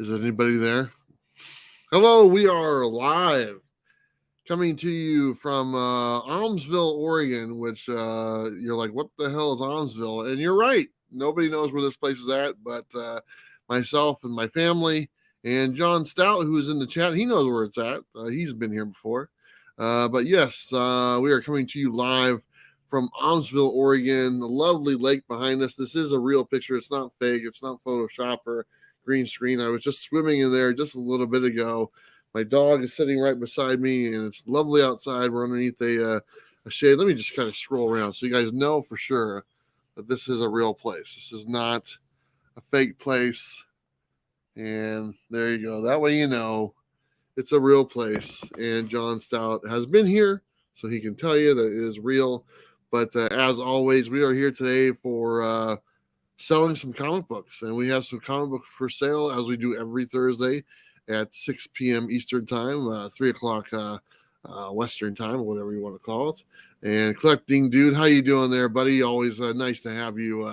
Is anybody there? Hello, we are live, coming to you from Almsville, Oregon, which you're like, what the hell is Almsville? And you're right. Nobody knows where this place is at, but myself and my family and John Stout, who's in the chat, he knows where it's at. He's been here before. But yes, we are coming to you live from Almsville, Oregon, the lovely lake behind us. This is a real picture. It's not fake. It's not Photoshop or green screen. I was just swimming in there just a little bit ago. My dog is sitting right beside me, and it's lovely outside. We're underneath a shade. Let me just kind of scroll around so you guys know for sure that this is a real place. This is not a fake place. And there you go. That way you know it's a real place. And John Stout has been here, so he can tell you that it is real. But as always, we are here today for selling some comic books. And we have some comic books for sale, as we do every Thursday at 6 p.m. Eastern Time, 3 o'clock Western Time, or whatever you want to call it. And Collecting Dude, how you doing there, buddy? Always nice to have you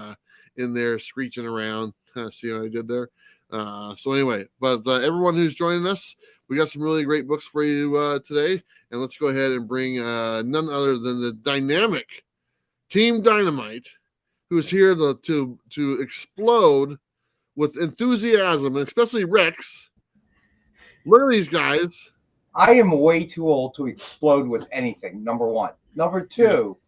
in there screeching around. See what I did there? So anyway, but everyone who's joining us, we got some really great books for you today. And let's go ahead and bring none other than the dynamic Team Dynamite, who's here to explode with enthusiasm, and especially Rex. Look at these guys. I am way too old to explode with anything, number one. Number two,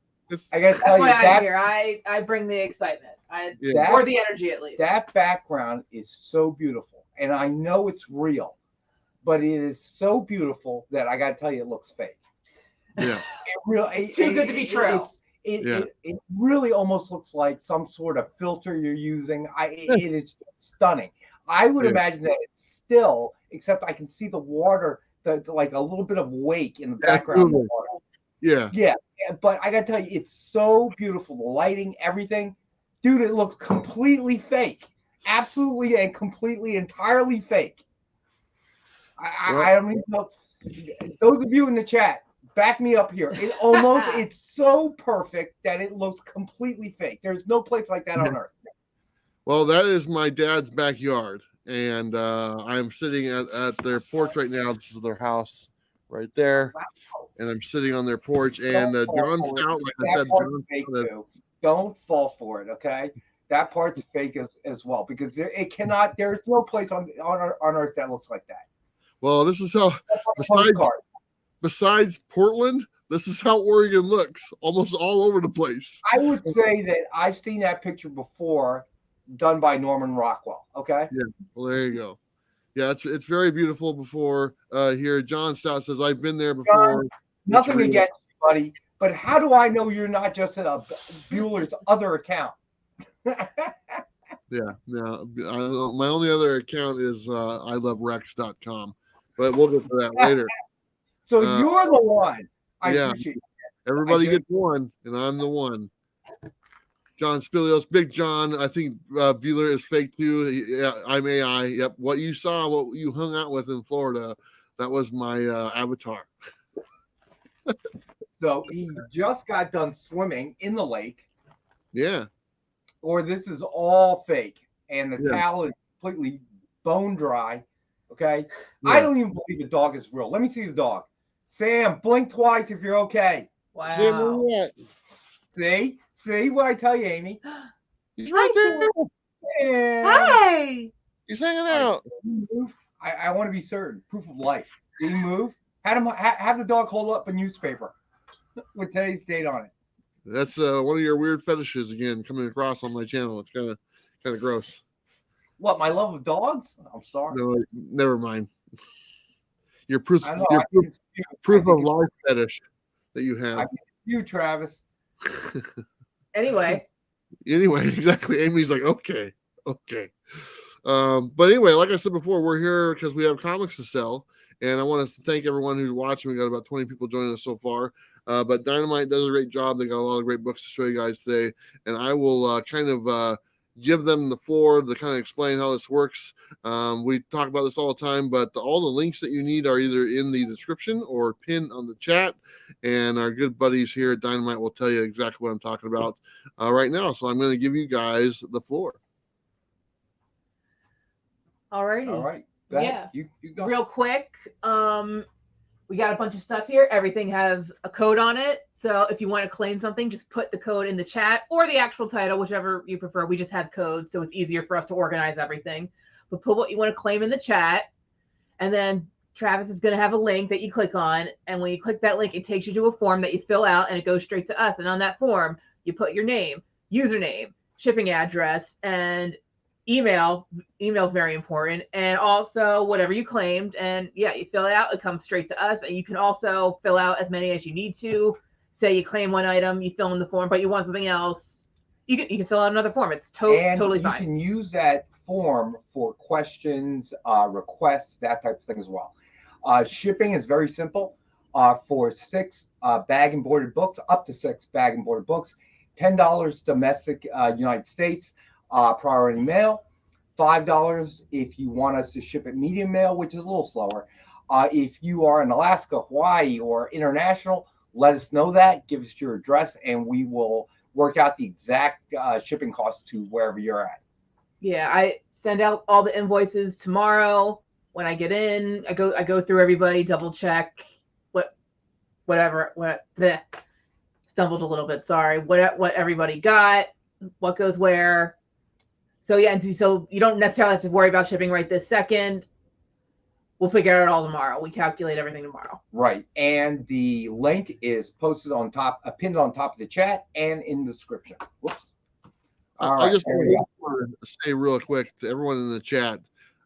I gotta tell you, I'm here. I bring the excitement. Or the energy, at least. That background is so beautiful, and I know it's real, but it is so beautiful that I gotta tell you, it looks fake. Yeah. It's too good to be true. It really almost looks like some sort of filter you're using. It is stunning. I would imagine that it's still, except I can see the water, like a little bit of wake in the background of the water. Yeah. But I gotta tell you, it's so beautiful. The lighting, everything. Dude, it looks completely fake. Absolutely and completely, entirely fake. I don't even know. Those of you in the chat, back me up here. It's so perfect that it looks completely fake. There's no place like that on earth. Well, that is my dad's backyard, and I'm sitting at their porch right now. This is their house right there, and I'm sitting on their porch. And John Stout, like I said, don't fall for it, okay? That part's fake as well, because there's no place on earth that looks like that. Well, this is how, besides Portland, this is how Oregon looks, almost all over the place. I would say that I've seen that picture before, done by Norman Rockwell, okay? Yeah, well, there you go. Yeah, it's very beautiful before here. John Stout says, I've been there before. John, nothing against you, buddy, but how do I know you're not just at a Bueller's other account? Yeah, my only other account is iloverex.com, but we'll get to that later. So you're the one. I appreciate it. Everybody gets one, and I'm the one. John Spilios, Big John. I think Bueller is fake too. Yeah, I'm AI. Yep. What you saw, what you hung out with in Florida, that was my avatar. So he just got done swimming in the lake. Yeah. Or this is all fake, and the towel is completely bone dry. Okay. Yeah. I don't even believe the dog is real. Let me see the dog. Sam, blink twice if you're okay. Wow. Sam, see what I tell you, Amy? He's right there. Hi. He's hanging out. I want to be certain. Proof of life. Did he move? Have the dog hold up a newspaper with today's date on it. That's one of your weird fetishes again coming across on my channel. It's kind of gross. What, my love of dogs? I'm sorry. No, never mind. Your proof of life fetish that you have. You, Travis. Anyway, exactly. Amy's like, okay. But anyway, like I said before, we're here because we have comics to sell, and I want us to thank everyone who's watching. We got about 20 people joining us so far. But Dynamite does a great job. They got a lot of great books to show you guys today, and I will give them the floor to kind of explain how this works. We talk about this all the time, but all the links that you need are either in the description or pinned on the chat, and our good buddies here at Dynamite will tell you exactly what I'm talking about right now. So I'm going to give you guys the floor. Alrighty. All right. Yeah. You go. Real quick. We got a bunch of stuff here. Everything has a code on it. So if you want to claim something, just put the code in the chat or the actual title, whichever you prefer. We just have codes, so it's easier for us to organize everything. But put what you want to claim in the chat. And then Travis is going to have a link that you click on. And when you click that link, it takes you to a form that you fill out, and it goes straight to us. And on that form, you put your name, username, shipping address, and email. Email is very important, and also whatever you claimed. And yeah, you fill it out, it comes straight to us. And you can also fill out as many as you need to. Say you claim one item, you fill in the form, but you want something else, you can fill out another form. It's totally fine. You can use that form for questions, requests, that type of thing as well. Shipping is very simple. For 6 bag and boarded books, up to 6 bag and boarded books, $10 domestic United States, priority mail. $5 if you want us to ship it medium mail, which is a little slower. If you are in Alaska, Hawaii, or international, let us know that. Give us your address, and we will work out the exact shipping costs to wherever you're at. Yeah, I send out all the invoices tomorrow. When I get in, I go through everybody, double check stumbled a little bit. Sorry. What everybody got, what goes where. So yeah, and so you don't necessarily have to worry about shipping right this second. We'll figure it out all tomorrow. We calculate everything tomorrow. Right. And the link is posted on top, pinned on top of the chat and in the description. Whoops. I just want to say real quick to everyone in the chat,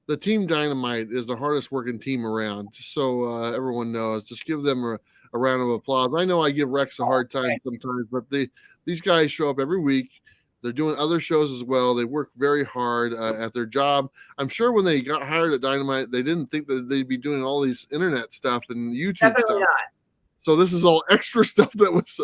the Team Dynamite is the hardest working team around. Just so everyone knows, just give them a round of applause. I know I give Rex a hard time sometimes, but these guys show up every week. They're doing other shows as well. They work very hard at their job. I'm sure when they got hired at Dynamite, they didn't think that they'd be doing all these internet stuff and YouTube Definitely stuff. Not. So this is all extra stuff that was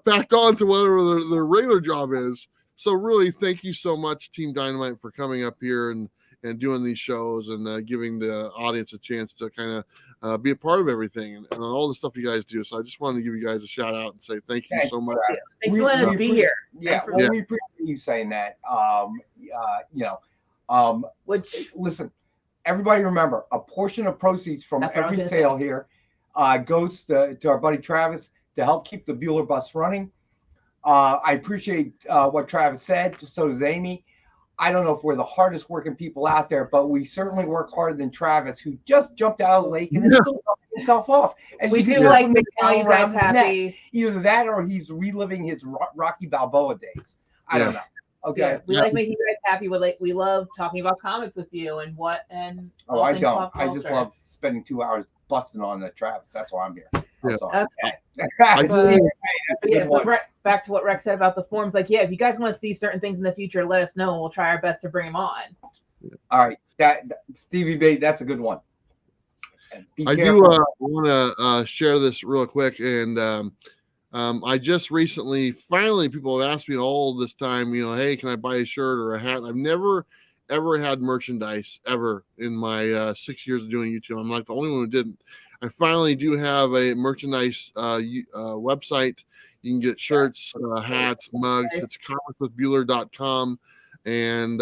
packed on to whatever their regular job is. So really, thank you so much, Team Dynamite, for coming up here and doing these shows and giving the audience a chance to kind of be a part of everything and all the stuff you guys do. So I just wanted to give you guys a shout out and say thank you so much. Thanks for letting us be here. Yeah, we appreciate you saying that. Listen, everybody remember, a portion of proceeds from every sale here goes to our buddy Travis to help keep the Bueller bus running. I appreciate what Travis said. So does Amy. I don't know if we're the hardest working people out there, but we certainly work harder than Travis, who just jumped out of the lake and is still dumping himself off. And we do like making all you guys happy. Either that or he's reliving his Rocky Balboa days. I don't know. Okay. Yeah, we like making you guys happy. We love talking about comics with you and I don't. I just love spending 2 hours busting on the Travis. That's why I'm here. Okay. Back to what Rex said about the forms. Like, yeah, if you guys want to see certain things in the future, let us know and we'll try our best to bring them on. All right. That Stevie B, that's a good one. I do want to share this real quick. And I just recently, finally, people have asked me all this time, hey, can I buy a shirt or a hat? I've never, ever had merchandise ever in my 6 years of doing YouTube. I'm like the only one who didn't. I finally do have a merchandise website. You can get shirts, hats, mugs. It's comicswithbueller.com. And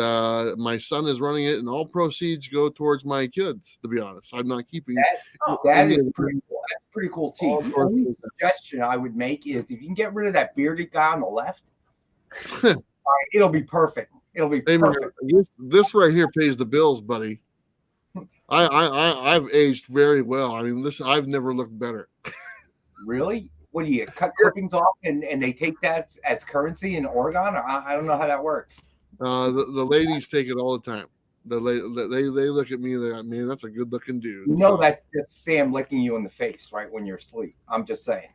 my son is running it, and all proceeds go towards my kids, to be honest. I'm not keeping that is pretty cool. That's pretty cool, too. The only suggestion I would make is if you can get rid of that bearded guy on the left, all right, it'll be perfect. It'll be perfect. This right here pays the bills, buddy. I've aged very well. I mean, listen, I've never looked better. Really? What do you cut clippings off and they take that as currency in Oregon? Or I don't know how that works. The ladies take it all the time. They look at me and they're like, man, that's a good looking dude. That's just Sam licking you in the face right when you're asleep. I'm just saying.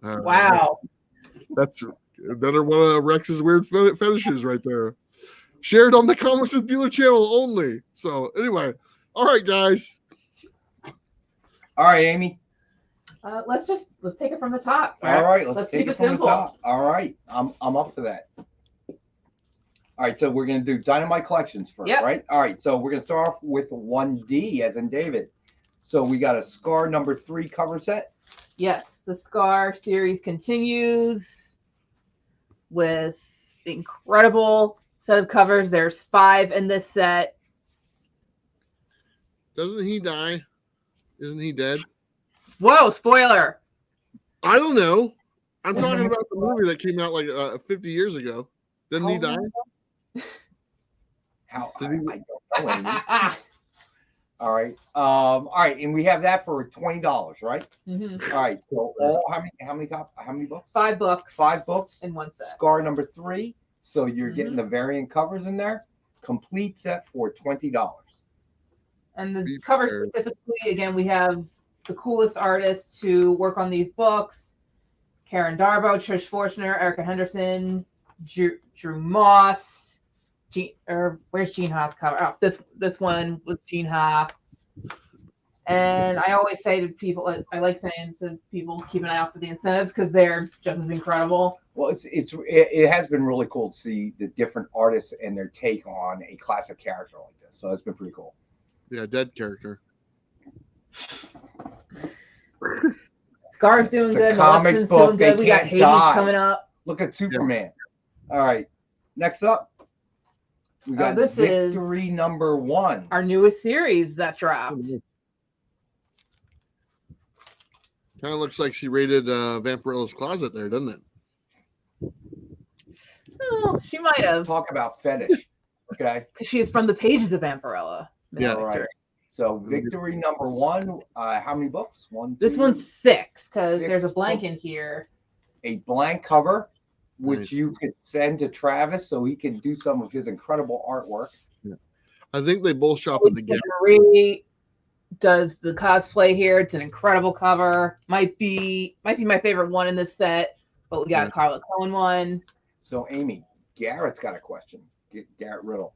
Wow. That's another one of Rex's weird fetishes right there. Shared on the Comics with Bueller channel only. So anyway, all right, guys. All right, Amy. Let's take it from the top. All right, let's take it from the top. All right, I'm up for that. All right, so we're gonna do Dynamite collections first, right? All right, so we're gonna start off with 1D as in David. So we got a Scar #3 cover set. Yes, the Scar series continues with the incredible set of covers. There's 5 in this set. Doesn't he die? Isn't he dead? Whoa, spoiler. I don't know. I'm talking about the movie that came out like 50 years ago. Didn't he die? How I don't know. Amy. All right. All right, and we have that for $20, right? Mm-hmm. All right. So how many books? 5 books. 5 books in one set. Scar number 3. So you're getting the variant covers in there. Complete set for $20. And the cover specifically, again, we have the coolest artists to work on these books: Karen Darbo, Trish Forstner, Erica Henderson, Drew Moss. Where's Gene Ha's cover? Oh, this one was Gene Ha. And I always say to people, I like saying to people, keep an eye out for the incentives because they're just as incredible. Well, it has been really cool to see the different artists and their take on a classic character like this. So it's been pretty cool. Yeah, dead character. Scar's doing good. Comic book, doing good. We got Hades coming up. Look at Superman. Yeah. All right. Next up, we got this Victory number 1. Our newest series that dropped. Kind of looks like she raided Vampirella's closet there, doesn't it? Oh, she might have. Talk about fetish. Okay. Because she is from the pages of Vampirella. Yeah. All right. So Victory number 1. How many books? 1, 2, this one's 6 because 6 there's a blank books. in here. A blank cover, which Nice. you could send to Travis so he can do some of his incredible artwork. Yeah. I think they both shop at the Gap. Marie does the cosplay here. It's an incredible cover. Might be my favorite one in this set, but we got a Carla Cohen one. So Amy, Garrett's got a question. Garrett Riddle.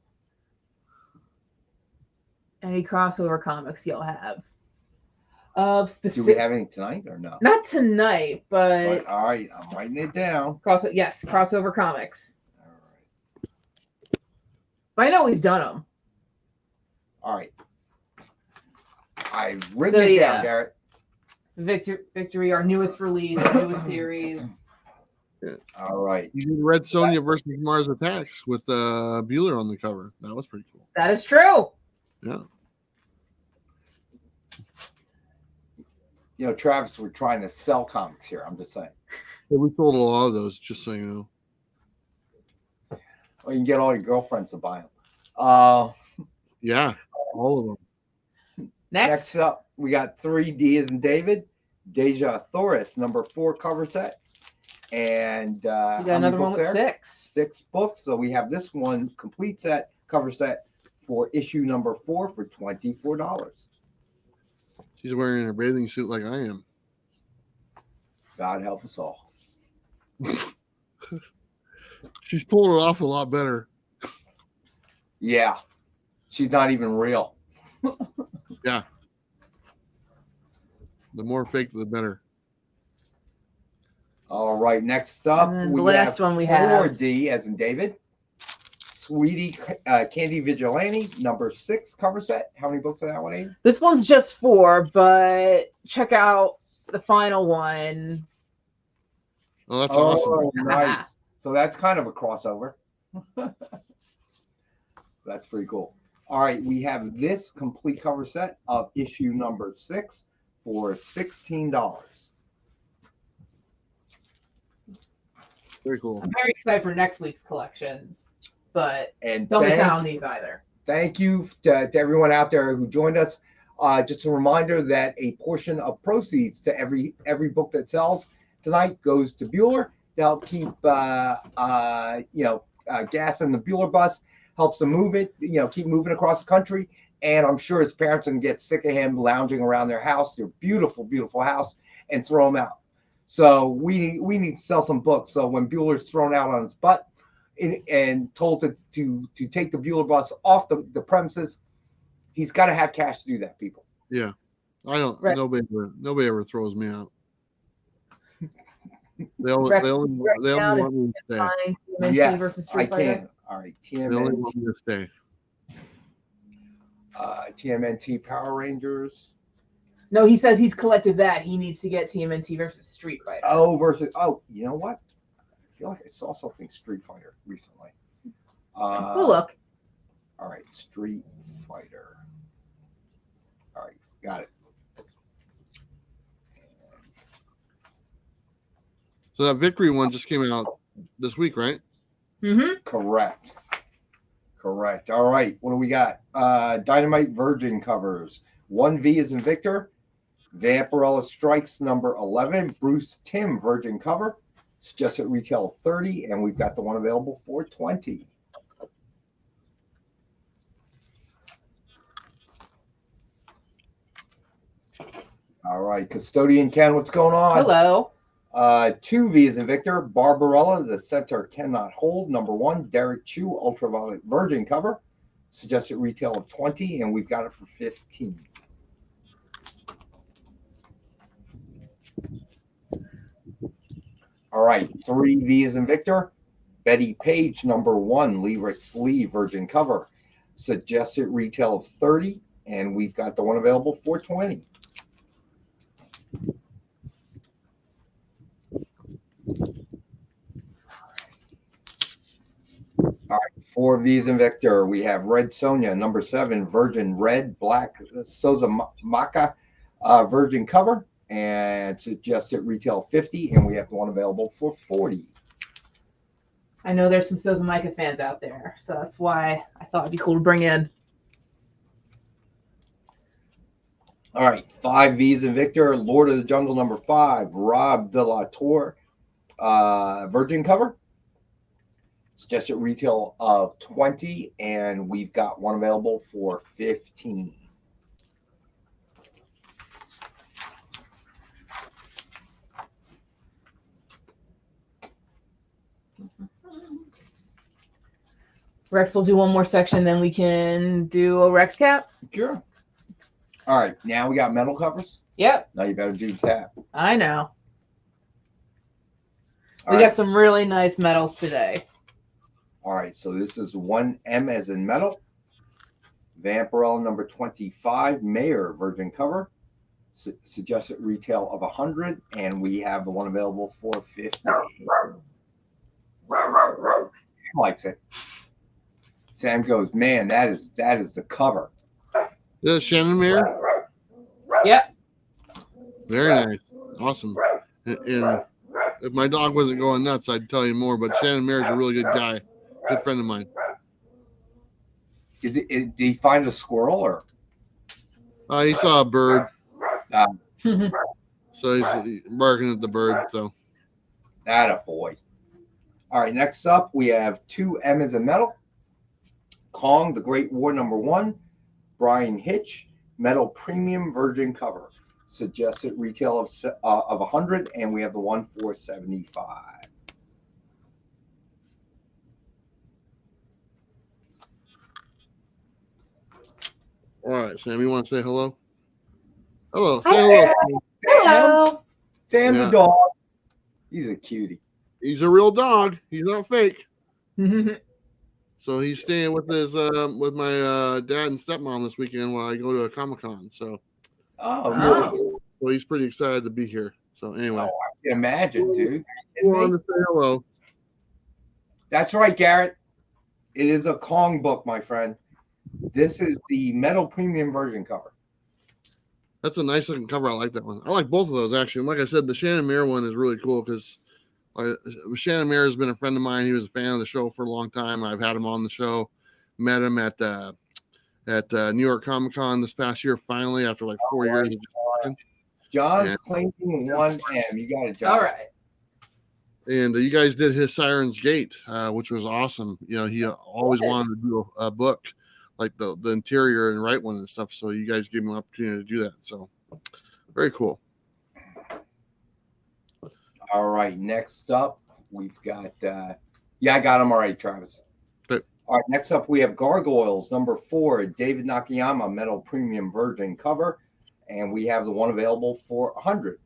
Any crossover comics you'll have? Do we have any tonight or no? Not tonight, but all right, I'm writing it down. Crossover comics. All right. But I know we've done them. All right. I've written it down, Garrett. Victory, our newest release, our newest series. Yeah. All right. You did Red Sonja versus Mars Attacks with Bueller on the cover. That was pretty cool. That is true. Yeah. You know, Travis, we're trying to sell comics here. I'm just saying. Yeah, we sold a lot of those, just so you know. Well, you can get all your girlfriends to buy them. Yeah, all of them. Next up, we got 3D as in David, Deja Thoris, number 4 cover set. And you got another one with 6. 6 books. So we have this one complete set, cover set for issue number 4 for $24. She's wearing a bathing suit like I am. God help us all. She's pulling it off a lot better. Yeah. She's not even real. Yeah. The more fake, the better. All right. Next up, the last one we have 4D as in David. Sweetie Candy Vigilante, number 6 cover set. How many books are that one, Amy? This one's just 4, but check out the final one. Oh, that's awesome. Oh, nice. So that's kind of a crossover. That's pretty cool. All right, we have this complete cover set of issue number 6 for $16. Very cool. I'm very excited for next week's collections, but And don't miss out on these either. Thank you to everyone out there who joined us. Just a reminder that a portion of proceeds to every book that sells tonight goes to Bueller to help keep gas in the Bueller bus, helps them move it, keep moving across the country. And I'm sure his parents can get sick of him lounging around their house, their beautiful, beautiful house, and throw him out. So we need to sell some books. So when Bueller's thrown out on his butt and told to take the Bueller bus off the premises, he's got to have cash to do that, people. Yeah. I don't. Right. Nobody ever throws me out. They only want me to stay. TMNT versus I Street Fighter. can. All right, They only want me to stay. TMNT Power Rangers. No, he says he's collected that. He needs to get TMNT versus Street Fighter. You know what? I feel like I saw something Street Fighter recently. Look. All right, Street Fighter. All right, got it. So that Victory one just came out this week, right? Mm-hmm. Correct. Correct. All right. What do we got? Dynamite Virgin covers. 1V is in Victor. Vampirella Strikes number 11. Bruce Timm Virgin cover. Suggested retail of 30, and we've got the one available for 20. All right. Custodian Ken, what's going on? Hello. 2V is in Victor. Barbarella, the center cannot hold. Number 1, Derek Chu, Ultraviolet Virgin cover. Suggested retail of 20, and we've got it for 15. All right, 3V is in Victor. Betty Page, number 1, Lyrics Lee Virgin cover. Suggested retail of 30, and we've got the one available for 20. All right, 4V's in Victor. We have Red Sonia, number 7, Virgin Red, Black Sozamaka, Virgin cover, and suggested retail 50, and we have the one available for 40. I know there's some Sozamika fans out there, so that's why I thought it'd be cool to bring in. All right, 5V's in Victor. Lord of the Jungle, number 5, Rob de la Tour, Virgin cover. Suggested retail of 20, and we've got one available for 15. Rex will do one more section, then we can do a Rex cap. Sure. All right, now we got metal covers. Yep, Now you better do tap. I know. All We right. got some really nice metals today. All right, so this is 1M as in metal. Vampirella number 25, Mayor Virgin cover. Suggested retail of 100, and we have the one available for 50. Sam likes it. Sam goes, man, that is the cover. Yeah, Shannon Mayer. Yep. Very nice. Awesome. And if my dog wasn't going nuts, I'd tell you more, but Shannon Mayer's a really good guy. Good friend of mine. Did he find a squirrel or? He saw a bird. Mm-hmm. So he's barking at the bird. So Atta boy. All right, next up we have 2M as in metal. Kong, the Great War number 1. Brian Hitch, metal premium Virgin cover. Suggested retail of 100, and we have the one for 75. all right, Sam, you want to say hello? Hello. Say hello, Sam. Hello. Sam Yeah. the dog. He's a cutie. He's a real dog. He's not fake. Mm-hmm. So he's staying with his with my dad and stepmom this weekend while I go to a Comic-Con. So Oh, Oh. nice. so he's pretty excited to be here. So anyway, Oh, I can imagine, dude. I wanted to say hello. That's right, Garrett. It is a Kong book, my friend. This is the metal premium Virgin cover. That's a nice looking cover. I like that one. I like both of those actually. And like I said, the Shannon Mayer one is really cool because Shannon Mayer has been a friend of mine. He was a fan of the show for a long time. I've had him on the show. Met him at New York Comic Con this past year. Finally, after like 4 years of just talking. John's Yeah. claiming 1M. You got it, John. All right. And you guys did his Siren's Gate, which was awesome. You know, he always wanted to do a book like the interior and write one and stuff. So you guys gave him an opportunity to do that. So very cool. All right, next up, we've got, I got him all right, Travis. Okay. All right, next up, we have Gargoyles, number 4, David Nakayama, metal premium Virgin cover, and we have the one available for 100.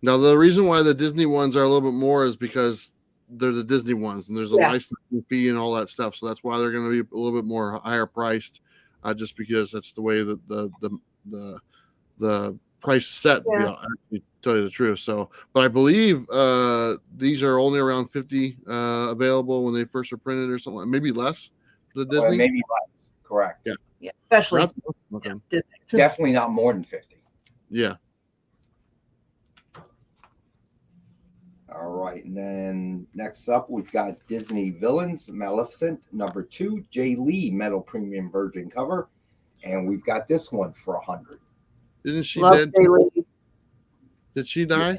Now, the reason why the Disney ones are a little bit more is because they're the Disney ones, and there's a licensing fee and all that stuff. So that's why they're going to be a little bit more higher priced, just because that's the way that the price is set. Yeah. To tell you the truth. So, but I believe these are only around 50 available when they first are printed, or something, maybe less for the Or Disney. maybe less, correct. Yeah. Yeah, especially. That's Okay. Definitely not more than 50. Yeah. All right, and then next up we've got Disney Villains Maleficent #2, Jay Lee metal premium virgin cover, and we've got this one for 100. Isn't she Love dead? Bailey. Did she die?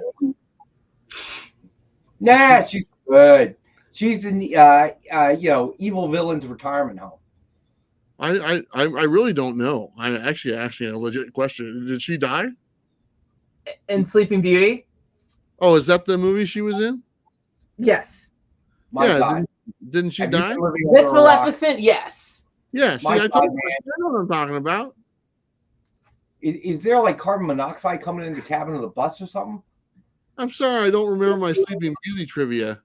Nah, she's good. She's in Evil Villains retirement home. I really don't know. I actually asking a legit question. Did she die? In Sleeping Beauty. Oh, is that the movie she was in? Yes. My Yeah, God. Didn't she Have you die? been living This under a rock? Maleficent, yes. Yeah, see, My I God, told you, man. I know what I'm talking about. Is there like carbon monoxide coming in the cabin of the bus or something? I'm sorry, I don't remember my Sleeping Beauty trivia.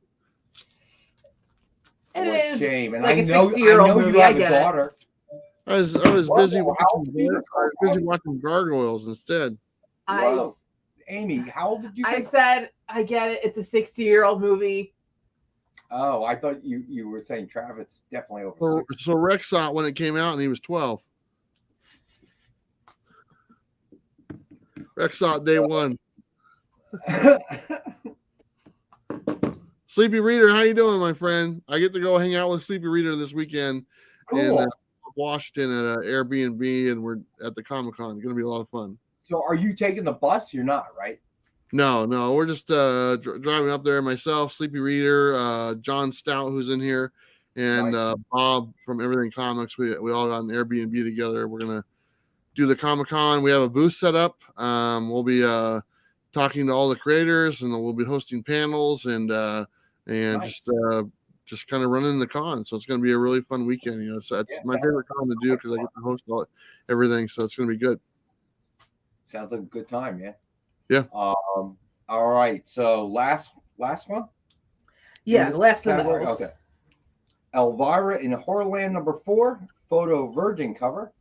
It What a is shame. And like I a know 60-year-old you movie. have I a get it. daughter. I was Whoa, busy how watching old are you? I was busy watching Gargoyles instead. Whoa. Amy, how old did you I say? said, I get it. It's a 60-year-old movie. Oh, I thought you were saying Travis definitely over 60. So Rex saw it when it came out and he was 12. Rex saw it day one. Sleepy Reader, how you doing, my friend? I get to go hang out with Sleepy Reader this weekend in Cool. Washington at an Airbnb, and we're at the Comic-Con. It's going to be a lot of fun. So are you taking the bus? You're not, right? No, we're just driving up there. Myself, Sleepy Reader, John Stout, who's in here, and Nice. Bob from Everything Comics. We all got an Airbnb together. We're going to do the Comic-Con. We have a booth set up. We'll be talking to all the creators, and we'll be hosting panels and Nice. just kind of running the con. So it's going to be a really fun weekend. You know, so it's my favorite con to do because I get to host everything. So it's going to be good. Sounds like a good time, man. Yeah. All right. So last one. Yeah, In this last of category? those. Okay. Elvira in Horrorland #4, photo virgin cover.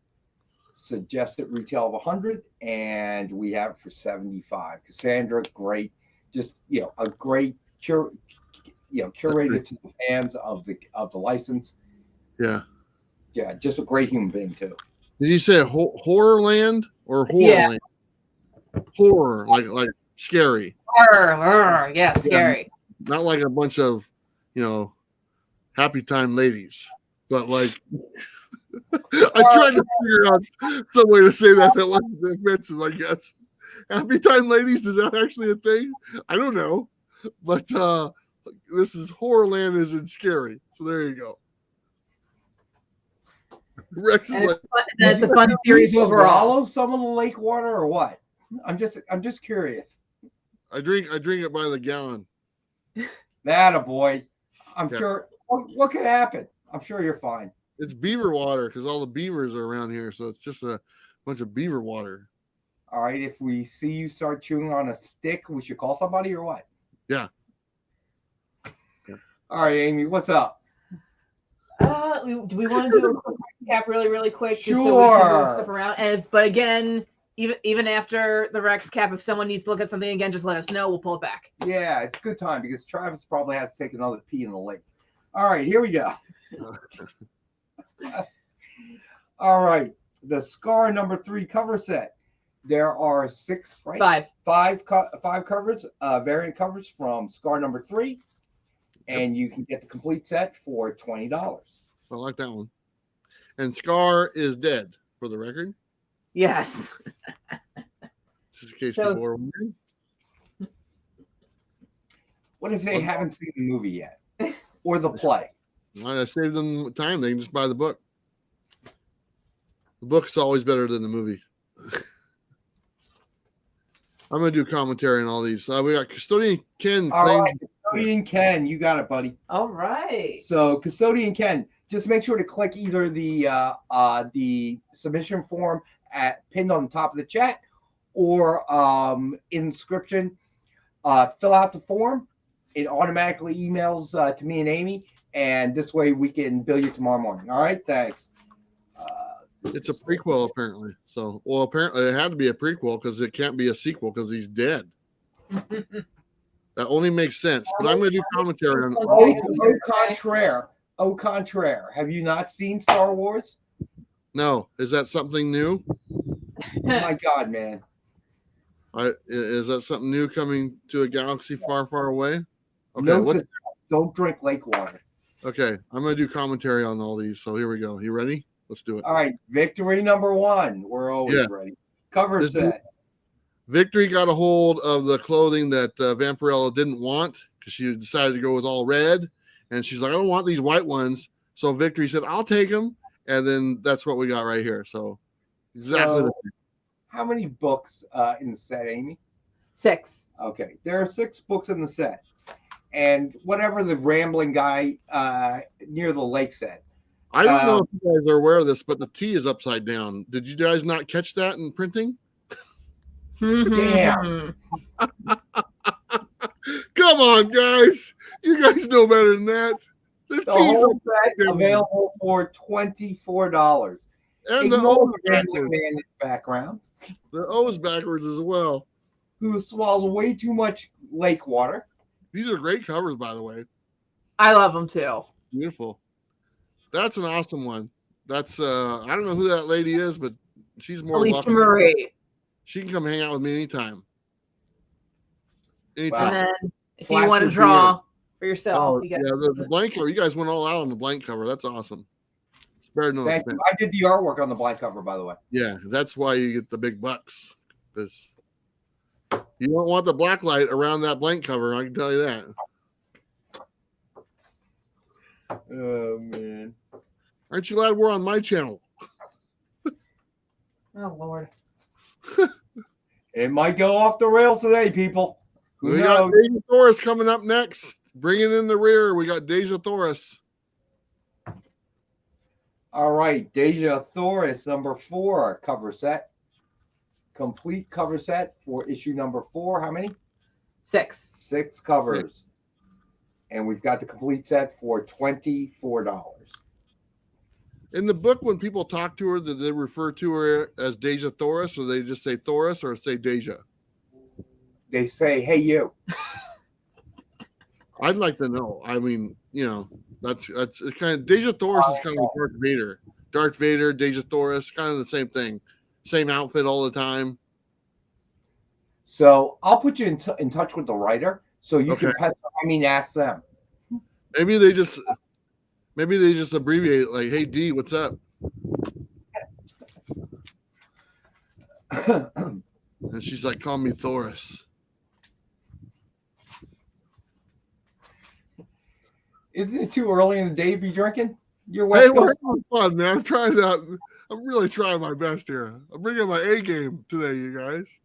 Suggested retail of 100, and we have it for 75. Cassandra, great, just a great curated to the fans of the license. Yeah, just a great human being too. Did you say Horrorland or Horrorland? Yeah. Horror, like scary. Yeah, scary. Not like a bunch of happy time ladies, but like. I tried to figure out some way to say that wasn't offensive, I guess. Happy time ladies, is that actually a thing? I don't know. But this is Horrorland isn't scary. So there you go. Rex is like, that's a fun series overall. Swallow some of the lake water or what? I'm just curious. I drink it by the gallon. That a boy. I'm sure what could happen? I'm sure you're fine. It's beaver water because all the beavers are around here, so it's just a bunch of beaver water. All right, if we see you start chewing on a stick, we should call somebody or what? Yeah. All right, Amy, what's up? Do we want to do a quick recap really quick? Sure. Just so we can move stuff around. But again, even after the Rex cap, if someone needs to look at something again, just let us know. We'll pull it back. Yeah, it's a good time because Travis probably has to take another pee in the lake. All right, here we go. All right, the Scar #3 cover set. There are 6, right? Five covers, variant covers from Scar #3, and you can get the complete set for $20. I like that one. And Scar is dead, for the record. Yes. Just in case people are wondering. What if they haven't seen the movie yet or the play? I saved them time. They can just buy the book. The book's always better than the movie. I'm going to do commentary on all these. We got Custodian Ken. All right, Custodian Ken, you got it, buddy. All right. So Custodian Ken, just make sure to click either the submission form pinned on the top of the chat or inscription. Fill out the form. It automatically emails to me and Amy, and this way we can bill you tomorrow morning. All right, thanks. It's a prequel, apparently. So, well, apparently it had to be a prequel because it can't be a sequel because he's dead. That only makes sense. But I'm going to do commentary on Au contraire. Have you not seen Star Wars? No. Is that something new? My God, man. Is that something new coming to a galaxy far, far away? Okay, Note that don't drink lake water. Okay, I'm gonna do commentary on all these. So here we go. You ready? Let's do it. All right, victory number 1. We're always ready. Cover set. Victory got a hold of the clothing that Vampirella didn't want because she decided to go with all red, and she's like, I don't want these white ones. So Victory said, I'll take them, and then that's what we got right here. So exactly. So, how many books in the set, Amy? 6. Okay, there are 6 books in the set, and whatever the rambling guy near the lake said. I don't know if you guys are aware of this, but the T is upside down. Did you guys not catch that in printing? Damn. Come on, guys. You guys know better than that. The whole set available for $24. And Ignore the rambling man in the background. The O's backwards as well. Who swallows way too much lake water. These are great covers, by the way. I love them too. Beautiful. That's an awesome one. That's I don't know who that lady is, but she's more Alicia Marie. She can come hang out with me anytime. Anytime. And then if you want to draw for yourself, you got the blank cover. You guys went all out on the blank cover. That's awesome. It's better than Thank you. I did the artwork on the blank cover, by the way. Yeah, that's why you get the big bucks. Because you don't want the black light around that blank cover. I can tell you that. Oh man! Aren't you glad we're on my channel? Oh Lord! It might go off the rails today, people. We got Deja Thoris coming up next. Bringing in the rear, we got Deja Thoris. All right, Deja Thoris, number 4 cover set. Complete cover set for issue number 4. How many? 6. 6 covers. 6. And we've got the complete set for $24. In the book, when people talk to her, did they refer to her as Deja Thoris, or they just say Thoris, or say Deja? They say, hey, you. I'd like to know. I mean, you know, that's it's kind of Deja Thoris is kind of like Darth Vader. Darth Vader, Deja Thoris, kind of the same thing. Same outfit all the time. So I'll put you in touch with the writer so you can ask them. Maybe they just abbreviate it like, hey D, what's up? And she's like, call me Thoris. Isn't it too early in the day to be drinking? You're Hey, we're having fun, man. I'm really trying my best here. I'm bringing my A game today, you guys.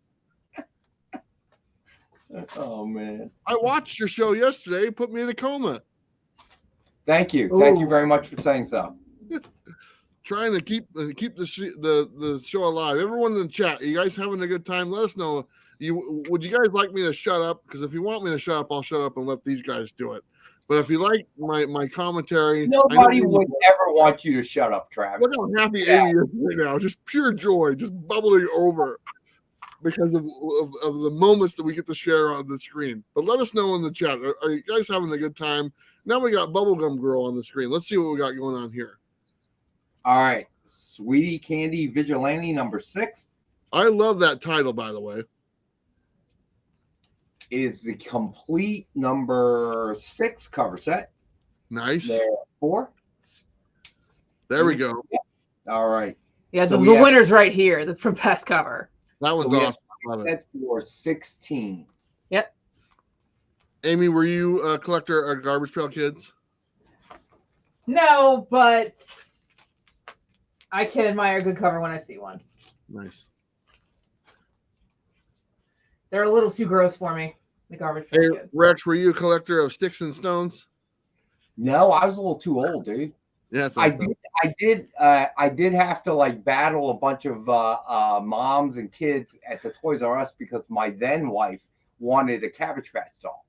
Oh man! I watched your show yesterday. Put me in a coma. Thank you. Ooh. Thank you very much for saying so. Trying to keep the show alive. Everyone in the chat, you guys having a good time? Let us know. Would you guys like me to shut up? Because if you want me to shut up, I'll shut up and let these guys do it. But if you like my commentary, nobody would ever want you to shut up, Travis. Look how happy Amy is right now. Just pure joy, just bubbling over because of the moments that we get to share on the screen. But let us know in the chat. Are you guys having a good time? Now we got Bubblegum Girl on the screen. Let's see what we got going on here. All right. Sweetie Candy Vigilante number 6. I love that title, by the way. It is the complete number 6 cover set. Nice. There 4. There we go. All right. Yeah, so the winner's right here from past cover. That one's awesome. Love it. For 16. Yep. Amy, were you a collector of Garbage Pail Kids? No, but I can admire a good cover when I see one. Nice. They're a little too gross for me, the Garbage Pail Kids. Rex, were you a collector of Sticks and Stones? No, I was a little too old, dude. Yeah, I did have to like battle a bunch of moms and kids at the Toys R Us because my then wife wanted a Cabbage Patch doll.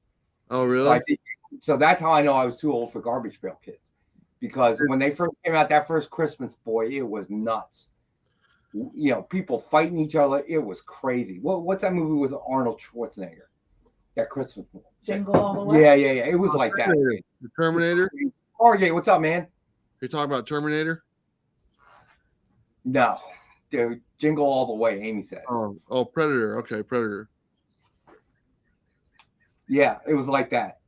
Oh, really? So that's how I know I was too old for Garbage Pail Kids, because when they first came out, that first Christmas, boy, it was nuts. You know, people fighting each other. It was crazy. What's that movie with Arnold Schwarzenegger? That Christmas movie. Jingle All the Way? Yeah. It was like that. The Terminator? RJ, what's up, man? You're talking about Terminator? No. Jingle All the Way, Amy said. Oh, Predator. Okay, Predator. Yeah, it was like that.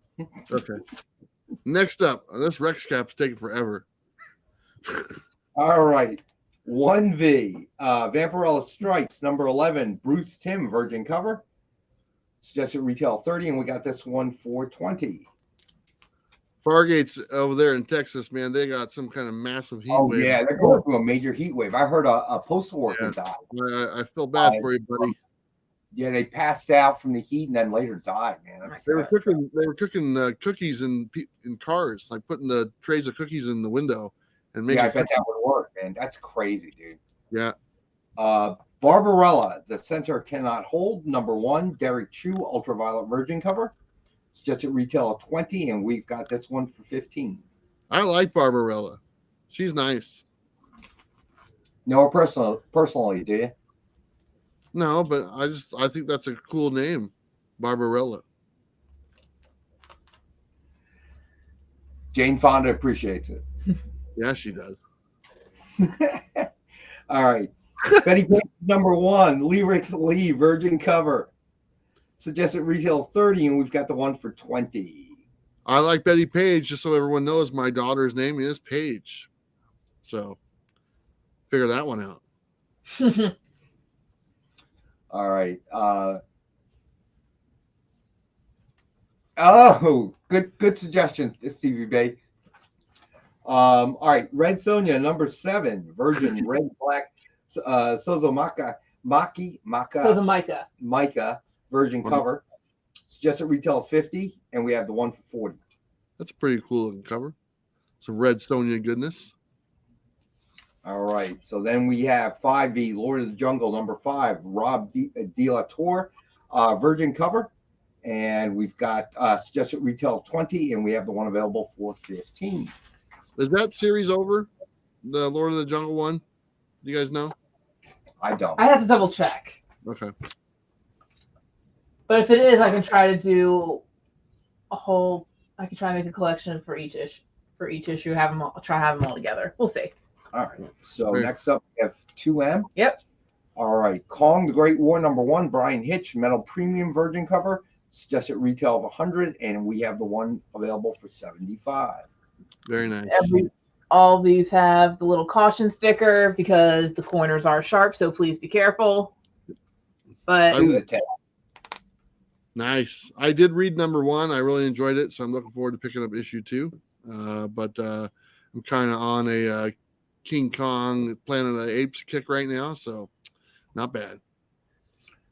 Okay. Next up, this Rex cap's taking forever. All right. 1V. Vampirella Strikes, number 11. Bruce Timm, Virgin cover. Suggested retail 30, and we got this one for 20. Fargate's over there in Texas, man. They got some kind of massive heat wave. Yeah, they're going through a major heat wave. I heard a postal worker died. I feel bad for you, buddy. Yeah, they passed out from the heat and then later died, man. They were cooking cookies in cars, like putting the trays of cookies in the window and making. Yeah, I bet that would work, man. That's crazy, dude. Yeah. Barbarella, the center cannot hold. Number 1, Derek Chu, Ultraviolet Virgin cover. It's just at retail of 20, and we've got this one for 15. I like Barbarella. She's nice. No, personally, do you? No, but I think that's a cool name, Barbarella. Jane Fonda appreciates it. Yeah, she does. All right. Betty Page, number 1, Lyrics Lee, Virgin cover. Suggested retail 30, and we've got the one for 20. I like Betty Page, just so everyone knows my daughter's name is Paige. So figure that one out. All right. Good suggestion, Stevie Bay. All right. Red Sonja, number 7, Virgin Red Black Sozomaka Micah Virgin cover. Suggested retail 50, and we have the one for 40. That's a pretty cool looking cover. Some Red Sonja goodness. All right. So then we have 5V, Lord of the Jungle, number 5, Rob De La Tour, Virgin cover. And we've got suggested retail of 20, and we have the one available for 15. Is that series over? The Lord of the Jungle one? Do you guys know? I don't. I have to double check. Okay. But if it is, I can try to do I can try to make a collection for each issue. Have them all together. We'll see. All right. So next up, we have 2M. Yep. All right. Kong the Great War, number 1, Brian Hitch, Metal Premium Virgin cover. Suggested retail of 100, and we have the one available for 75. Very nice. All these have the little caution sticker because the corners are sharp, so please be careful. But nice. I did read number 1. I really enjoyed it, so I'm looking forward to picking up issue 2. But I'm kind of on a King Kong Planet of the Apes kick right now, so not bad.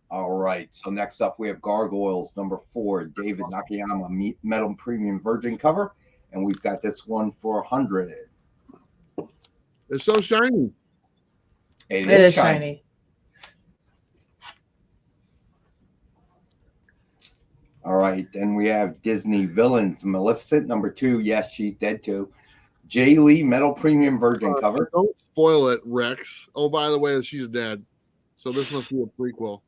All right. So next up, we have Gargoyles, number 4, David Nakayama, Metal Premium Virgin cover, and we've got this one for 100. It's so shiny. It is shiny. All right. Then we have Disney Villains, Maleficent, number 2. Yes, she's dead too. Jay Lee, Metal Premium Virgin cover. Don't spoil it, Rex. Oh, by the way, she's dead. So this must be a prequel.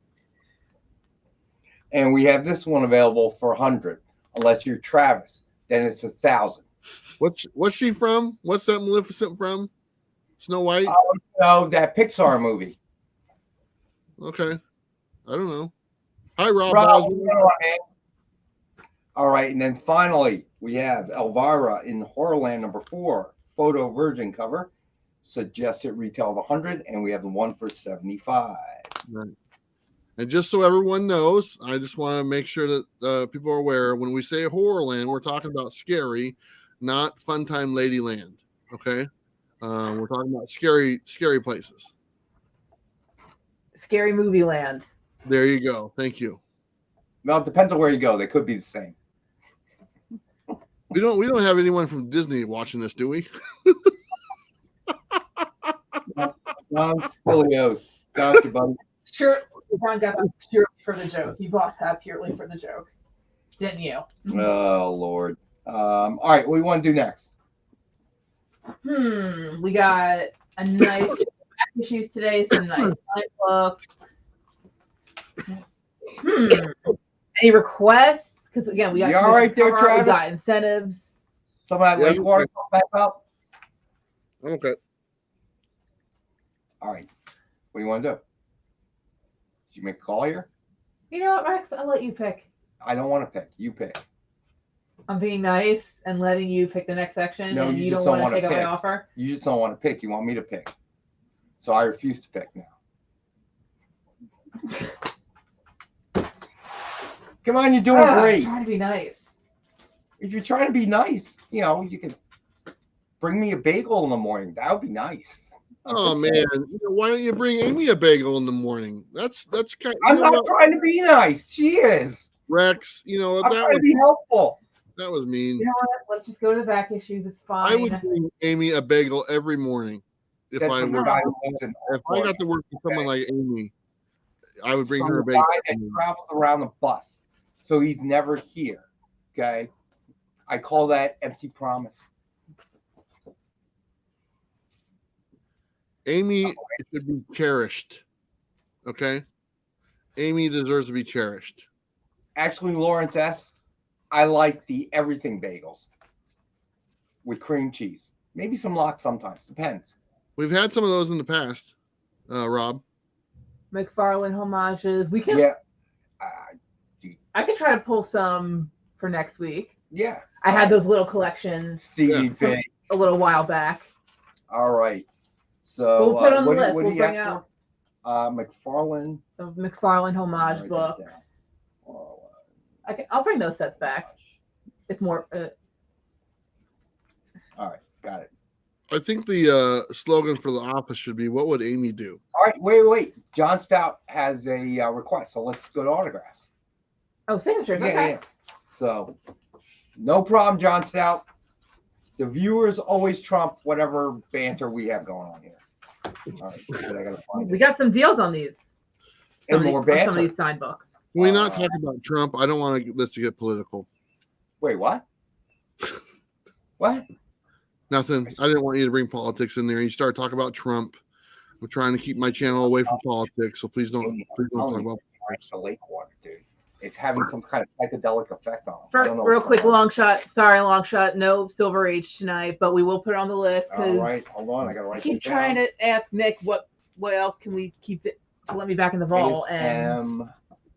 And we have this one available for 100. Unless you're Travis, then it's 1,000. What's she from? What's that Maleficent from? Snow White? Oh, no, that Pixar movie. Okay. I don't know. Hi, Rob. All right. And then finally, we have Elvira in Horrorland, number 4, Photo Virgin cover. Suggested retail of 100, and we have the one for 75. Right. And just so everyone knows, I just want to make sure that people are aware, when we say Horrorland, we're talking about scary, not Fun Time Ladyland. Okay? We're talking about scary places. Scary Movie Land. There you go. Thank you. Well, it depends on where you go. They could be the same. We don't have anyone from Disney watching this, do we? John Spilios. Got you, buddy. Sure. John got that purely for the joke. You both have purely for the joke. Didn't you? Oh, Lord. All right. What do you want to do next? We got a nice issues today. Some nice books. Any requests? Because again, we got all right there, Travis? We got incentives. Some of that late water come back up. Okay. All right. What do you want to do? Did you make a call here? You know what, Rex? I'll let you pick. I don't want to pick. You pick. I'm being nice and letting you pick the next section, No, and you you just don't don't want to wanna take up my pick. offer. You just don't want to pick. You want me to pick. So I refuse to pick now. Come on, you're doing great. Trying to be nice. If you're trying to be nice, you know, you can bring me a bagel in the morning. That would be nice. Oh man, why don't you bring Amy a bagel in the morning? That's kind. I'm not trying to be nice. She is. Rex, I'm trying to be helpful. That was mean. You know what? Let's just go to the back issues. It's fine. I would bring Amy a bagel every morning if I were. If I got to work with someone like Amy, I would bring her a bagel. Guy that travels around the bus, so he's never here. Okay, I call that empty promise. Amy should be cherished. Okay, Amy deserves to be cherished. Actually, Lawrence S., I like the everything bagels with cream cheese. Maybe some lox sometimes. Depends. We've had some of those in the past, Rob. McFarlane homages. We can. Yeah. I could try to pull some for next week. Yeah. I had those little collections Stevie a little while back. All right. So we'll put on the list. What We'll do you bring ask out McFarlane. the McFarlane homage books. I'll bring those sets back. It's more. All right, got it. I think the slogan for the office should be, "What would Amy do?" All right, wait. John Stout has a request, so let's go to autographs. Oh, signatures. Okay. Yeah. So, no problem, John Stout. The viewers always trump whatever banter we have going on here. All right, I gotta find we got some deals on these. And more banter. Some of these signed books. Can we not talk about Trump? I don't want this to get political. Wait, what? What? Nothing. I didn't want you to bring politics in there. You start talking about Trump. I'm trying to keep my channel away from politics, so please don't talk about politics. The lake water, dude. It's having some kind of psychedelic effect on it. First, real quick, long shot. Sorry, long shot. No Silver Age tonight, but we will put it on the list. All right, hold on. I gotta write. I keep trying to ask Nick what else can we keep to let me back in the vault, and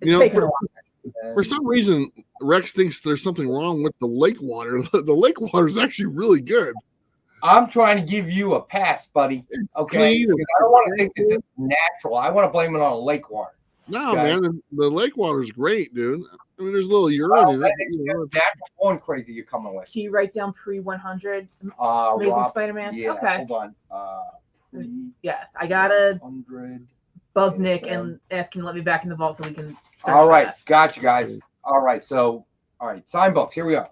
it's taking a while. For some reason, Rex thinks there's something wrong with the lake water. The lake water is actually really good. I'm trying to give you a pass, buddy. Okay, I don't want to think that this is natural. I want to blame it on the lake water. No, man, the lake water is great, dude. I mean, there's a little urine in it. Natural born crazy you're coming with. Can you write down pre-100 Amazing Rob, Spider-Man? Yeah, okay. Hold on. Yes, I gotta 100. bug Nick and ask him to let me back in the vault so we can. All right, got you guys. All right, sign books. Here we go.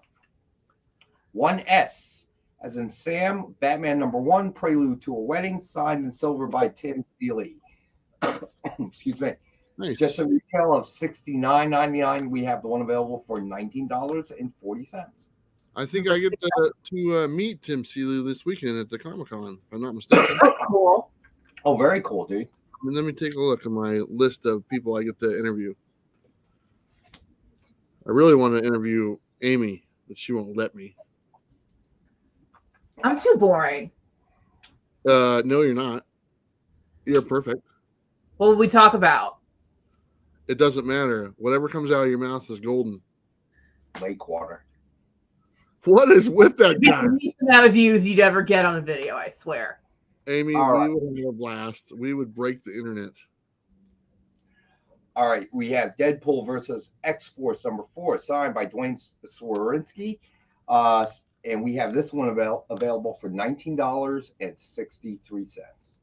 1S, as in Sam, Batman #1, Prelude to a Wedding, signed in silver by Tim Steele. Excuse me. Nice. Just a retail of $69.99. We have the one available for $19.40. I think I get to meet Tim Seeley this weekend at the Comic-Con, if I'm not mistaken. That's cool. Oh, very cool, dude. Let me take a look at my list of people I get to interview. I really want to interview Amy, but she won't let me. I'm too boring. No, you're not. You're perfect. What will we talk about? It doesn't matter. Whatever comes out of your mouth is golden. Lake water. What is with that guy? The least amount of views you'd ever get on a video, I swear. Amy, would have a blast. We would break the internet. All right, we have Deadpool versus X-Force #4, signed by Dwayne Swarinsky. And we have this one available for $19.63.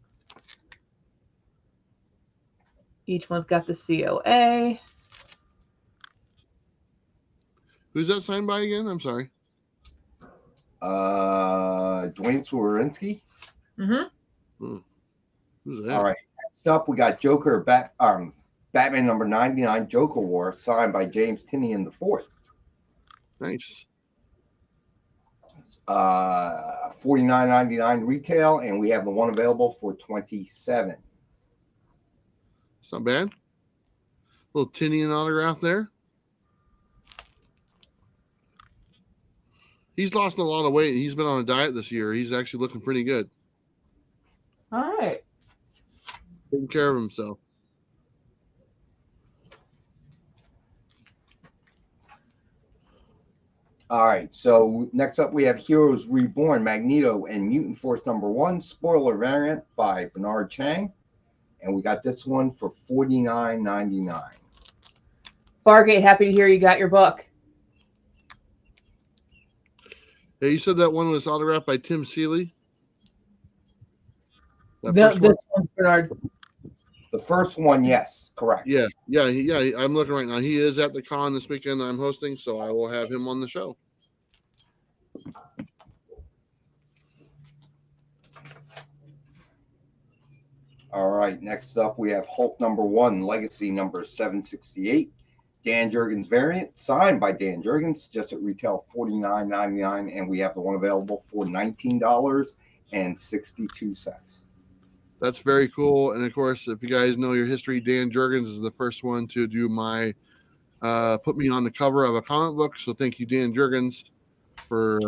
Each one's got the COA. Who's that signed by again? I'm sorry. Dwayne Swarinsky. Who's that? All right. Next up, we got Joker, Batman #99, Joker War, signed by James Tynion IV. Nice. $49.99 retail, and we have the one available for $27. It's not bad. Little Tinian autograph there. He's lost a lot of weight. He's been on a diet this year. He's actually looking pretty good. All right. taking care of himself. All right, so next up we have Heroes Reborn, Magneto and Mutant Force #1, spoiler variant by Bernard Chang. And we got this one for $49.99. Fargate, happy to hear you got your book. Hey, you said that one was autographed by Tim Seeley? This one's Bernard. The first one, yes, correct. Yeah. I'm looking right now. He is at the con this weekend I'm hosting, so I will have him on the show. All right, next up we have Hulk #1, Legacy number 768. Dan Jurgens variant, signed by Dan Jurgens, just at retail $49.99, and we have the one available for $19.62. That's very cool. And of course, if you guys know your history, Dan Jurgens is the first one to do my put me on the cover of a comic book. So thank you, Dan Jurgens, for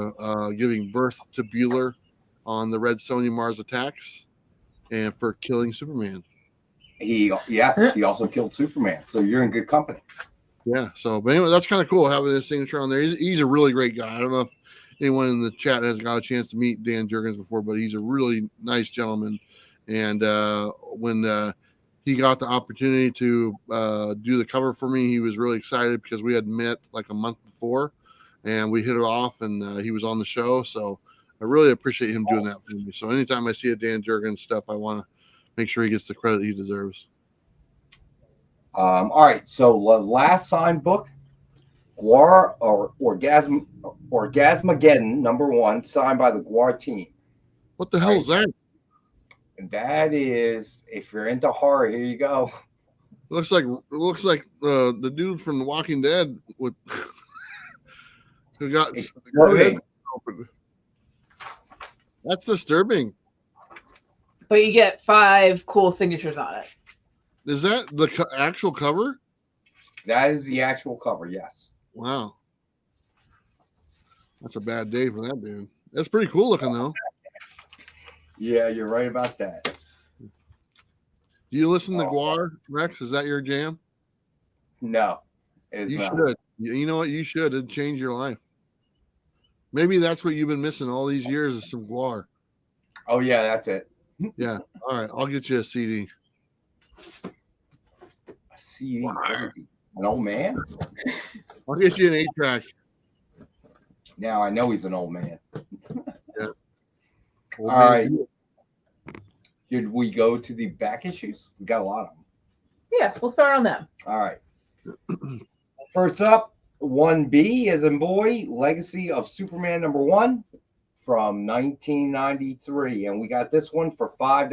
giving birth to Bueller on the Red Sonja Mars Attacks and for killing Superman. He also killed Superman. So you're in good company. Yeah. So, but anyway, that's kind of cool having his signature on there. He's a really great guy. I don't know if anyone in the chat has got a chance to meet Dan Jurgens before, but he's a really nice gentleman. And when he got the opportunity to do the cover for me, he was really excited because we had met like a month before and we hit it off, and he was on the show. So I really appreciate him doing that for me. So anytime I see a Dan Jurgens stuff, I want to make sure he gets the credit he deserves. All right, so last signed book, Guar or Orgasmageddon #1, signed by the Guar team. What the hell is that? That is, if you're into horror, here you go. It looks like the dude from The Walking Dead with who got open. That's disturbing. But you get 5 cool signatures on it. Is that the actual cover? That is the actual cover, yes. Wow. That's a bad day for that dude. That's pretty cool looking, though. Yeah, you're right about that. Do you listen to Guar, Rex? Is that your jam? No. You should. You know what? You should. It'd change your life. Maybe that's what you've been missing all these years is some Guar. Oh, yeah, that's it. Yeah. All right. I'll get you a CD. A CD? An old man? I'll get you an 8-track. Now I know he's an old man. Yeah. All right. Should we go to the back issues? We got a lot of them. Yeah, we'll start on them. All right. First up, 1B as in boy, Legacy of Superman #1 from 1993. And we got this one for $5.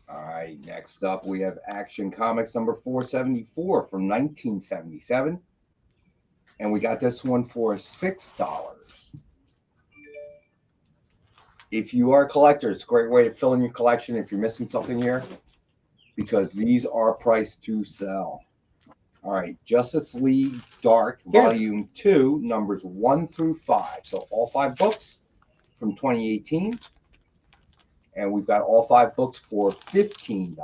All right, next up we have Action Comics #474 from 1977. And we got this one for $6. If you are a collector, it's a great way to fill in your collection if you're missing something here, because these are priced to sell. All right, Justice League Dark, Volume 2, numbers 1 through 5. So all 5 books from 2018. And we've got all 5 books for $15.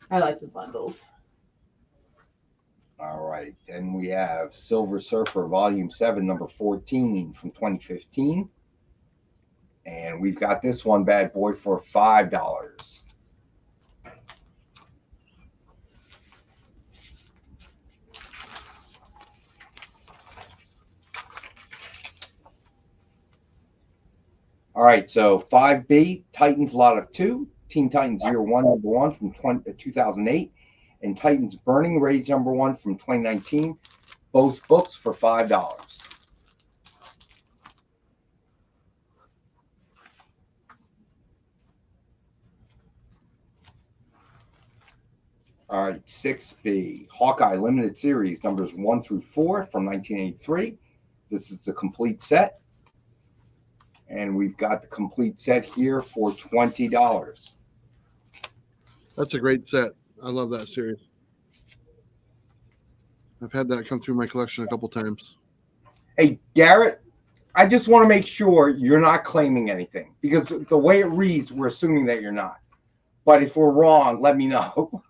I like the bundles. All right. Then we have Silver Surfer Volume 7, number 14 from 2015. And we've got this one bad boy for $5. All right, so 5B, Titans Lot of 2, Teen Titans Year 1, number 1 from 2008, and Titans Burning Rage #1 from 2019, both books for $5. All right, 6B, Hawkeye Limited Series, numbers 1 through 4 from 1983. This is the complete set. And we've got the complete set here for $20. That's a great set. I love that series. I've had that come through my collection a couple times. Hey, Garrett, I just want to make sure you're not claiming anything because the way it reads, we're assuming that you're not. But if we're wrong, let me know.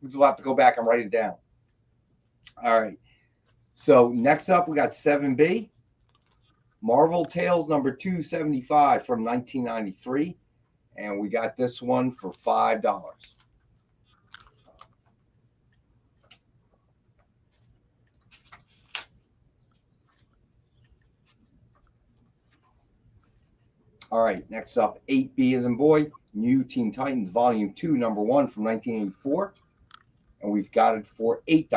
We'll have to go back and write it down. All right. So next up, we got 7B. Marvel Tales number 275 from 1993. And we got this one for $5. All right, next up, 8B as in boy, New Teen Titans Volume 2, number 1 from 1984. And we've got it for $8.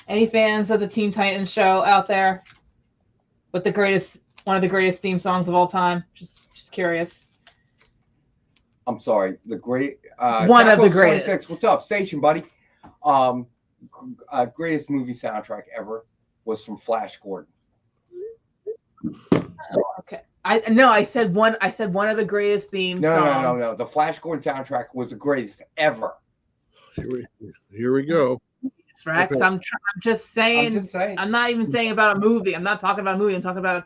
Any fans of the Teen Titans show out there? With one of the greatest theme songs of all time? Just curious. I'm sorry, the great one of the greatest. 26, what's up, station buddy? Greatest movie soundtrack ever was from Flash Gordon. Okay. I said one of the greatest theme songs. No. The Flash Gordon soundtrack was the greatest ever. Here we go. Rex, okay. I'm just saying. I'm not even saying about a movie. I'm not talking about a movie. I'm talking about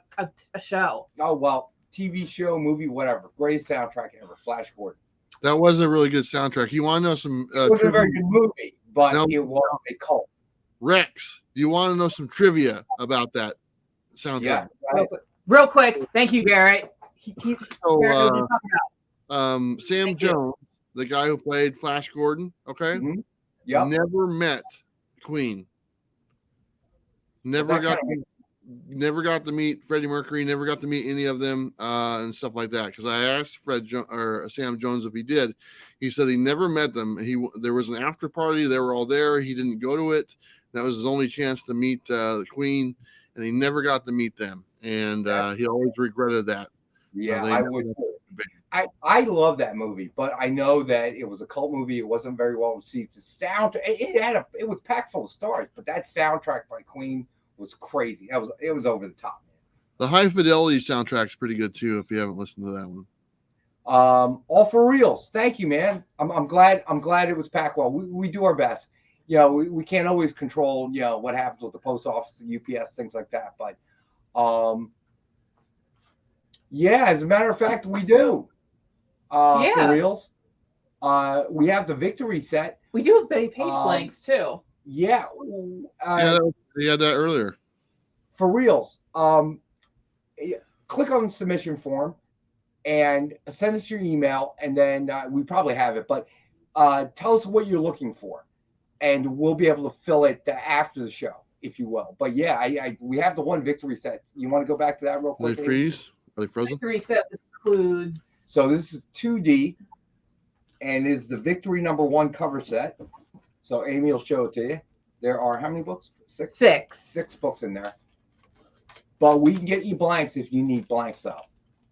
a show. Oh well, TV show, movie, whatever. Greatest soundtrack ever. Flash Gordon. That was a really good soundtrack. You want to know some? It was a very good movie, but it was a cult. Rex, do you want to know some trivia about that soundtrack? Yeah. Real quick. Thank you, Garrett. Sam Jones, the guy who played Flash Gordon, okay? Mm-hmm. Yeah. Never met Queen. Never got to meet Freddie Mercury. Never got to meet any of them and stuff like that. Because I asked Sam Jones if he did. He said he never met them. There was an after party. They were all there. He didn't go to it. That was his only chance to meet the Queen, and he never got to meet them. And he always regretted that. Yeah, I would. I love that movie, but I know that it was a cult movie. It wasn't very well received. The sound, it was packed full of stars, but that soundtrack by Queen was crazy. It was over the top. The High Fidelity soundtrack's pretty good too. If you haven't listened to that one, All for Reals. Thank you, man. I'm glad it was packed well. We do our best. You know, we can't always control what happens with the post office and UPS, things like that. But yeah, as a matter of fact, we do. For Reals. We have the Victory set. We do have page blanks too. Yeah. They had that earlier. For Reals. Click on the submission form and send us your email, and then we probably have it, but tell us what you're looking for, and we'll be able to fill it after the show, if you will. But yeah, we have the one Victory set. You want to go back to that real quick? Are they freeze? Are they frozen? Victory set includes. So this is 2D, and is the Victory #1 cover set. So Amy will show it to you. There are how many books? Six. 6 books in there. But we can get you blanks if you need blanks, though,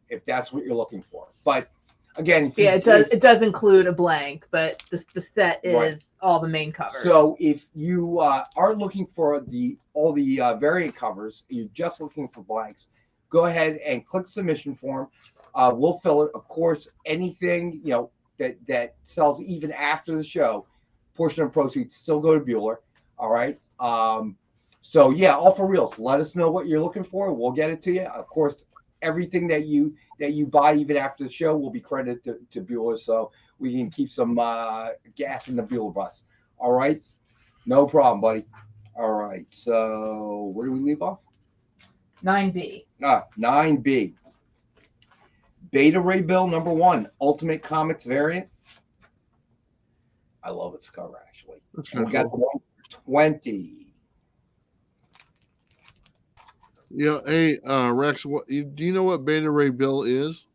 if that's what you're looking for. But again, it does include a blank, but the set is all the main covers. So if you aren't looking for all the variant covers, you're just looking for blanks, go ahead and click submission form. We'll fill it. Of course, anything that sells even after the show, portion of proceeds still go to Bueller. All right. So yeah, All for Reals. Let us know what you're looking for. We'll get it to you. Of course, everything that you buy even after the show will be credited to Bueller, so we can keep some gas in the Bueller bus. All right. No problem, buddy. All right. So where do we leave off? 9B. 9B. Beta Ray Bill #1, Ultimate Comics variant. I love its cover, actually. And we got the one for 20. Yeah. Hey, Rex, do you know what Beta Ray Bill is?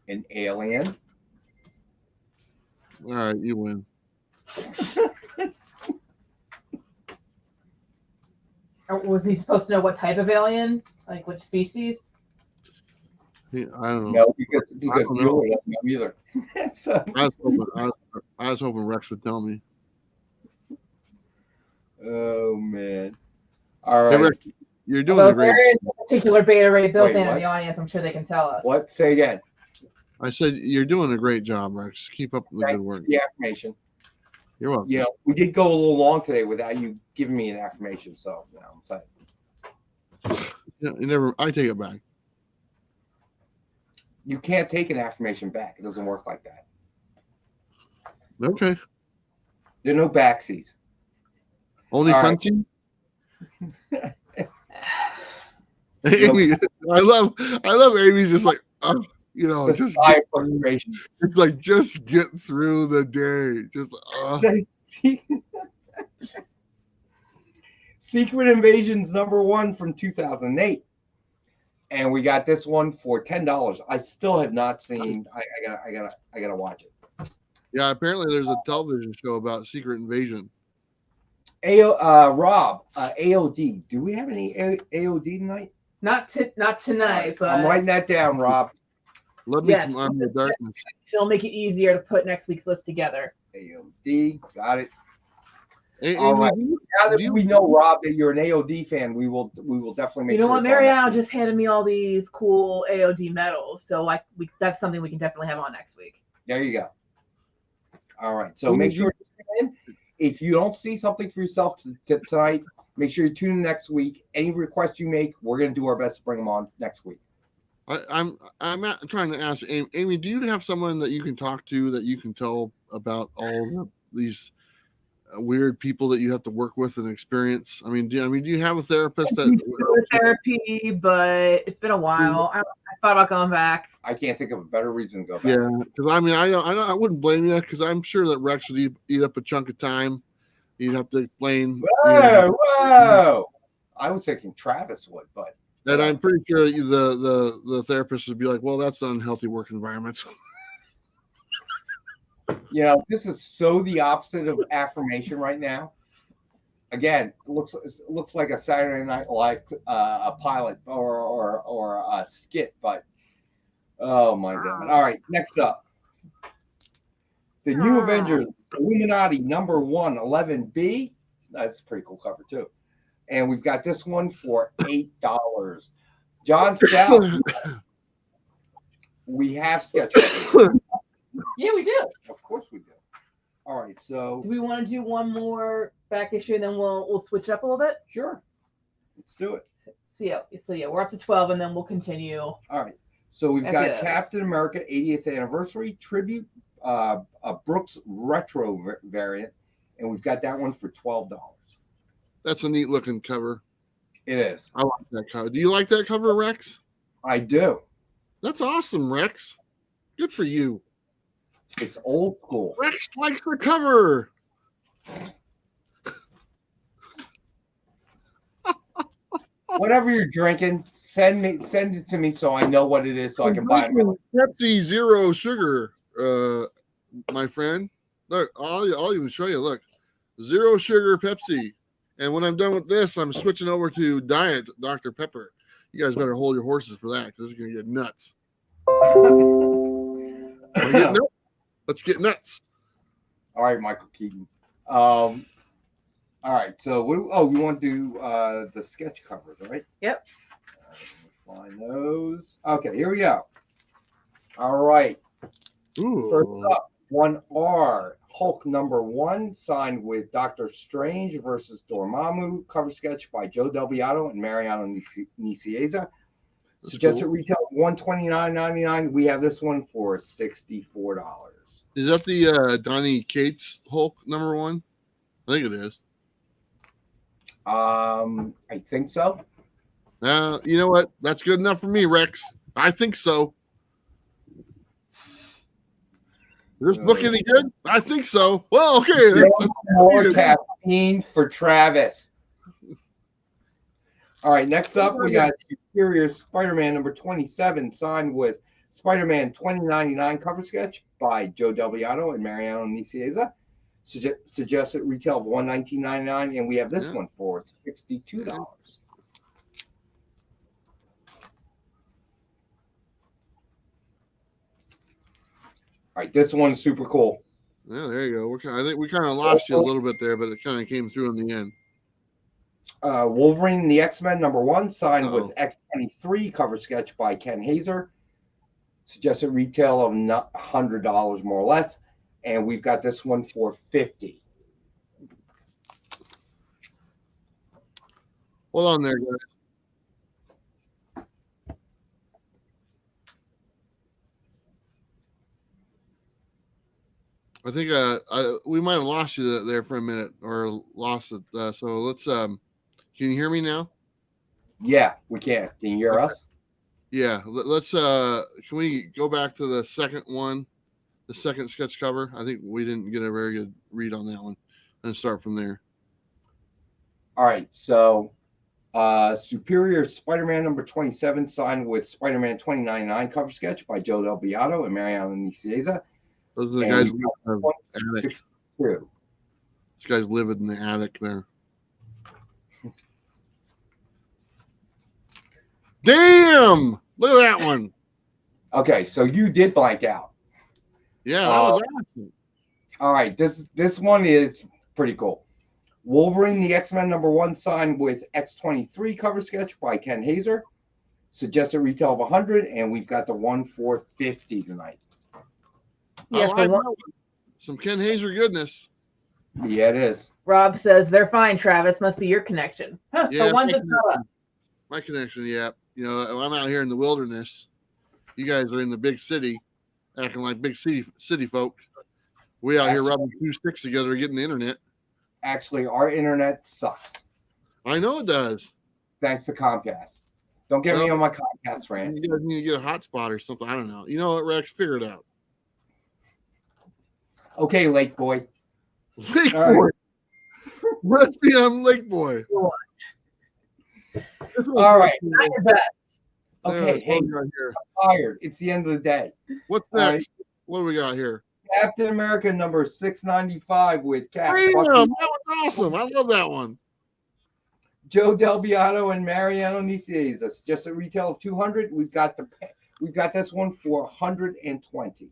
An alien. All right, you win. Was he supposed to know what type of alien? Like which species? Yeah, I don't know. No, because you don't know either. So. I was hoping Rex would tell me. Oh man! All right, hey, Rex, you're doing a great. particular beta ray built Wait, in what? the audience. I'm sure they can tell us. What? Say again. I said you're doing a great job, Rex. Keep up the good work. The affirmation. You're welcome. You know, we did go a little long today without you giving me an affirmation, so you know, I'm saying. Yeah, you never. I take it back. You can't take an affirmation back. It doesn't work like that. Okay. There are no backsies. Only All right. fronting. Amy, I love Amy's just like, you know, Just frustration. It's like just get through the day. Just Secret Invasions #1 from 2008, and we got this one for $10. I still have not seen. I gotta watch it. Yeah, apparently there's a television show about Secret Invasion. Rob, AOD. Do we have any AOD tonight? Not tonight, but I'm writing that down, Rob. Love me some Army of Darkness. It'll make it easier to put next week's list together. AOD, got it. Hey, All Amy, right. Now that we know, Rob, that you're an AOD fan, we will definitely make. You know sure what? Marianne just handed me all these cool AOD medals, so that's something we can definitely have on next week. There you go. All right. So make sure if you don't see something for yourself tonight, make sure you tune in next week. Any requests you make, we're going to do our best to bring them on next week. I'm trying to ask Amy, do you have someone that you can talk to that you can tell about all these weird people that you have to work with and experience? I mean, do you have a therapist that therapy, but it's been a while. I thought about going back. I can't think of a better reason to go back. Yeah, because I mean, I wouldn't blame you, because I'm sure that Rex would eat up a chunk of time. You'd have to explain. Whoa! I was thinking Travis would, but. And I'm pretty sure the therapist would be like, well, that's an unhealthy work environment. You know, this is so the opposite of affirmation right now. Again, it looks like a Saturday Night Live a pilot or a skit, but oh my God. All right, next up. The New Avengers, Illuminati #1, 11B. That's a pretty cool cover too. And we've got this one for $8. John Stout. We have sketch covers. Yeah, we do. Of course we do. All right, so do we want to do one more back issue and then we'll switch it up a little bit? Sure. Let's do it. So yeah, we're up to 12 and then we'll continue. All right. So we've got Captain America 80th anniversary tribute, a Brooks retro variant, and we've got that one for $12. That's a neat looking cover. It is. I like that cover. Do you like that cover, Rex? I do. That's awesome, Rex. Good for you. It's old school. Rex likes the cover. Whatever you're drinking, send it to me so I know what it is so I can buy it. Pepsi Zero Sugar, my friend. Look, I'll even show you. Look, zero sugar Pepsi. And when I'm done with this, I'm switching over to Diet Dr. Pepper. You guys better hold your horses for that, because it's going to get nuts. Let's get nuts. All right, Michael Keaton. All right, so we want to do the sketch covers, right? Yep. Find those. Okay, here we go. All right. Ooh. First up, 1R, Hulk #1, signed with Doctor Strange versus Dormammu, cover sketch by Joe Delviato and Mariano Nicieza. Suggested retail $129.99. We have this one for $64. Is that the Donny Cates Hulk #1? I think it is. I think so. You know what? That's good enough for me, Rex. I think so. Is this book any good? I think so. Well, okay. More caffeine for Travis. All right, next up, we got Superior Spider-Man #27, signed with Spider-Man 2099 cover sketch by Joe Delviato and Mariano Nicieza. Suggested retail of $119.99, and we have this one for $62. All right, this one is super cool. Yeah, there you go. I think we kind of lost you a little bit there, but it kind of came through in the end. Wolverine and the X-Men #1, signed with X23, cover sketch by Ken Hazer. Suggested retail of $100 more or less, and we've got this one for $50. Hold on there, guys. I think we might have lost you there for a minute, or lost it. So let's. Can you hear me now? Yeah, we can. Can you hear us? Yeah. Let's. Can we go back to the second one, the second sketch cover? I think we didn't get a very good read on that one, and start from there. All right. So, Superior Spider-Man #27, signed with Spider-Man 2099, cover sketch by Joe Del Beato and Mariano Nicieza. Those are the guys. These guys live in the attic there. Damn! Look at that one. Okay, so you did blank out. Yeah, that was awesome. All right, this one is pretty cool. Wolverine, the X-Men #1, signed with X23, cover sketch by Ken Hazer. Suggested retail of $100, and we've got the one for $50 tonight. Yes, some Ken Hazer goodness. Yeah, it is. Rob says they're fine. Travis, must be your connection. Huh, yeah, the one that's not up. My connection. Yeah, you know, I'm out here in the wilderness. You guys are in the big city, acting like big city folk. We out here rubbing two sticks together, getting the internet. Actually, our internet sucks. I know it does. Thanks to Comcast. Don't get me on my Comcast rant. You guys need to get a hotspot or something. I don't know. You know what, Rex? Figure it out. Okay, Lake Boy. Lake Boy. Let's be on Lake Boy. All right. Not your best. Okay, hey, I'm tired. It's the end of the day. What's next? What do we got here? Captain America #695 with Cap. That was awesome. I love that one. Joe Del Beato and Mariano Nicieza. Just a retail of $200. We've got this one for $120.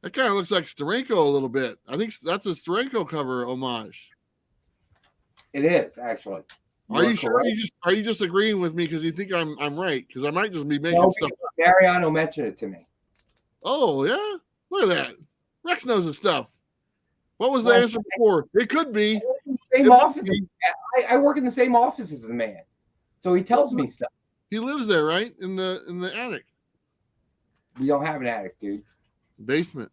That kind of looks like Steranko a little bit. I think that's a Steranko cover homage. It is, actually. Are you sure? Are you just agreeing with me because you think I'm right? Because I might just be making stuff up. Mariano mentioned it to me. Oh yeah, look at that. Rex knows his stuff. What was the answer before? It could be. Same office. I work in the same office as the man, so he tells me stuff. He lives there, right? In the attic. We don't have an attic, dude. Basement.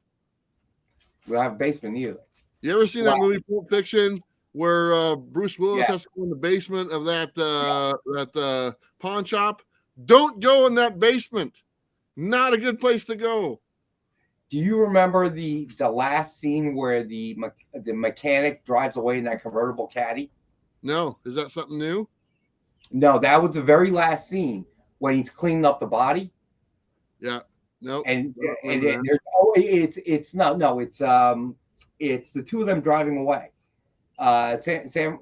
We don't have a basement either. You ever seen that movie Pulp Fiction where Bruce Willis has to go in the basement of that pawn shop? Don't go in that basement. Not a good place to go. Do you remember the last scene where the mechanic drives away in that convertible caddy? No. Is that something new? No, that was the very last scene when he's cleaning up the body. Yeah. No. And it's the two of them driving away. Samuel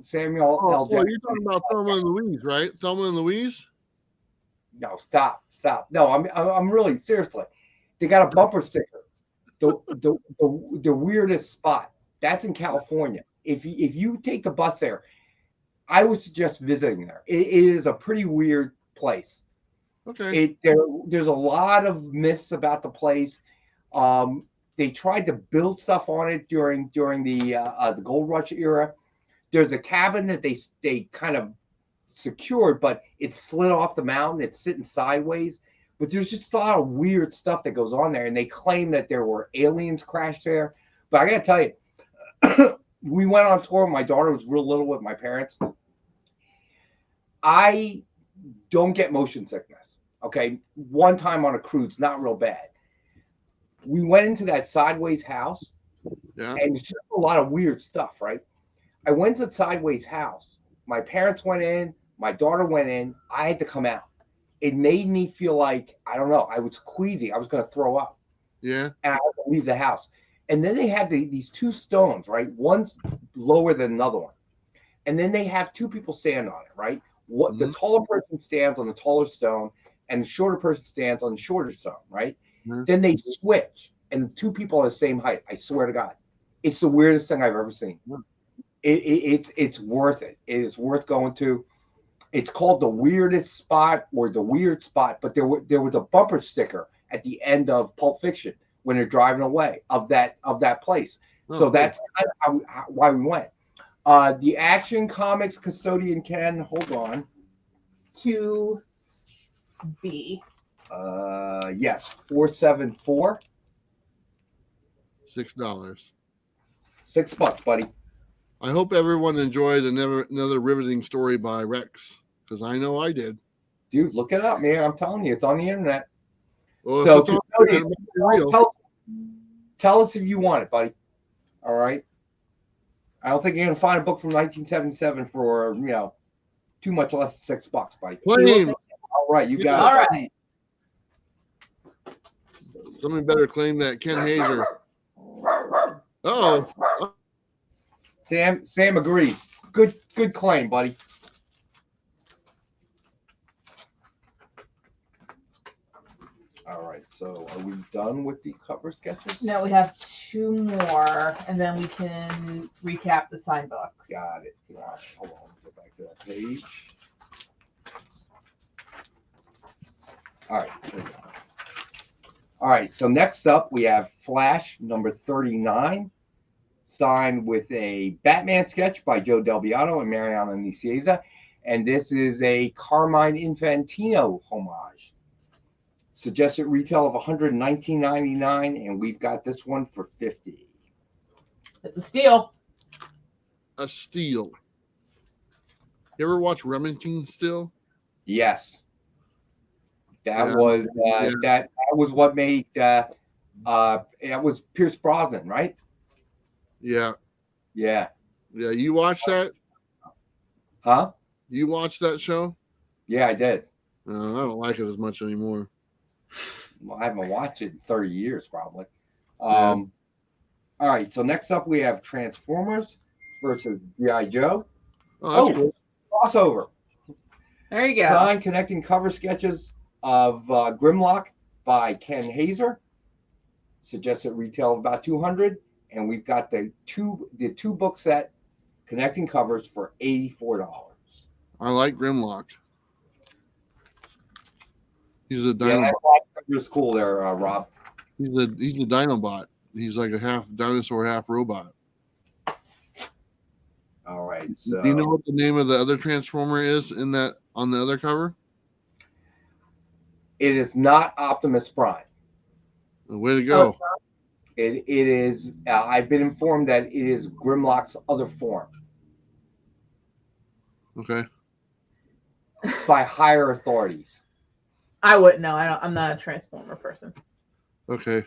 L. Jackson. You're talking about Thelma and Louise, right? Thelma and Louise? No, stop. No, I'm really seriously. They got a bumper sticker. The weirdest spot. That's in California. If you take the bus there, I would suggest visiting there. It is a pretty weird place. Okay. There's a lot of myths about the place. They tried to build stuff on it during the Gold Rush era. There's a cabin that they kind of secured, but it slid off the mountain. It's sitting sideways. But there's just a lot of weird stuff that goes on there, and they claim that there were aliens crashed there. But I gotta tell you, we went on tour. My daughter was real little with my parents. I don't get motion sickness. Okay, one time on a cruise, not real bad. We went into that sideways house, and it's just a lot of weird stuff, right? I went to the sideways house. My parents went in. My daughter went in. I had to come out. It made me feel like, I don't know, I was queasy. I was going to throw up. Yeah. And I had to leave the house. And then they had these two stones, right? One's lower than another one. And then they have two people stand on it, right? The taller person stands on the taller stone, and the shorter person stands on the shorter stone, right? Then they switch, and the two people are the same height. I swear to God. It's the weirdest thing I've ever seen. It's worth it. It is worth going to. It's called the weirdest spot or the weird spot, but there was a bumper sticker at the end of Pulp Fiction when they're driving away of that place. So cool. that's kind of why we went. The Action Comics custodian Ken, hold on. 2B. Yes, 474. $6. $6, buddy. I hope everyone enjoyed another riveting story by Rex, because I know I did. Dude, look it up, man. I'm telling you, it's on the internet. Well, So, if it's on there, it must be real. tell us if you want it, buddy. All right. I don't think you're gonna find a book from 1977 for too much less than $6, buddy. Claim. All right, you got All it. right. Somebody better claim that Ken Hazer. Oh, Sam agrees. Good claim, buddy. All right, so are we done with the cover sketches? No, we have 2 more, and then we can recap the sign books. Got it. Hold on, go back to that page. All right, there we go. All right, so next up we have Flash number 39, signed with a Batman sketch by Joe Del Beato and Mariana Nicieza, and this is a Carmine Infantino homage. Suggested retail of $119.99, and we've got this one for $50. It's a steal. a steal. You ever watch Remington Still? Yes. That was that was what made that was Pierce Brosnan, right? Yeah. Yeah. Yeah. You watch that? Huh? You watch that show? Yeah, I did. I don't like it as much anymore. Well, I haven't watched it in 30 years, probably. Yeah. All right. So next up, we have Transformers versus G.I. Joe. Oh, that's cool. Crossover. There you go. Signed connecting cover sketches of Grimlock by Ken Hazer. Suggested retail of about $200, and we've got the two book set connecting covers for $84. I like Grimlock. He's a Yeah, Dinobot. that was cool there, Rob. He's a Dinobot. He's like a half dinosaur, half robot. All right. So Do you know what the name of the other Transformer is on the other cover? it is not Optimus Prime. Way to go. It is. I've been informed that it is Grimlock's other form Okay. by higher authorities. I wouldn't know. I'm not a Transformer person. Okay.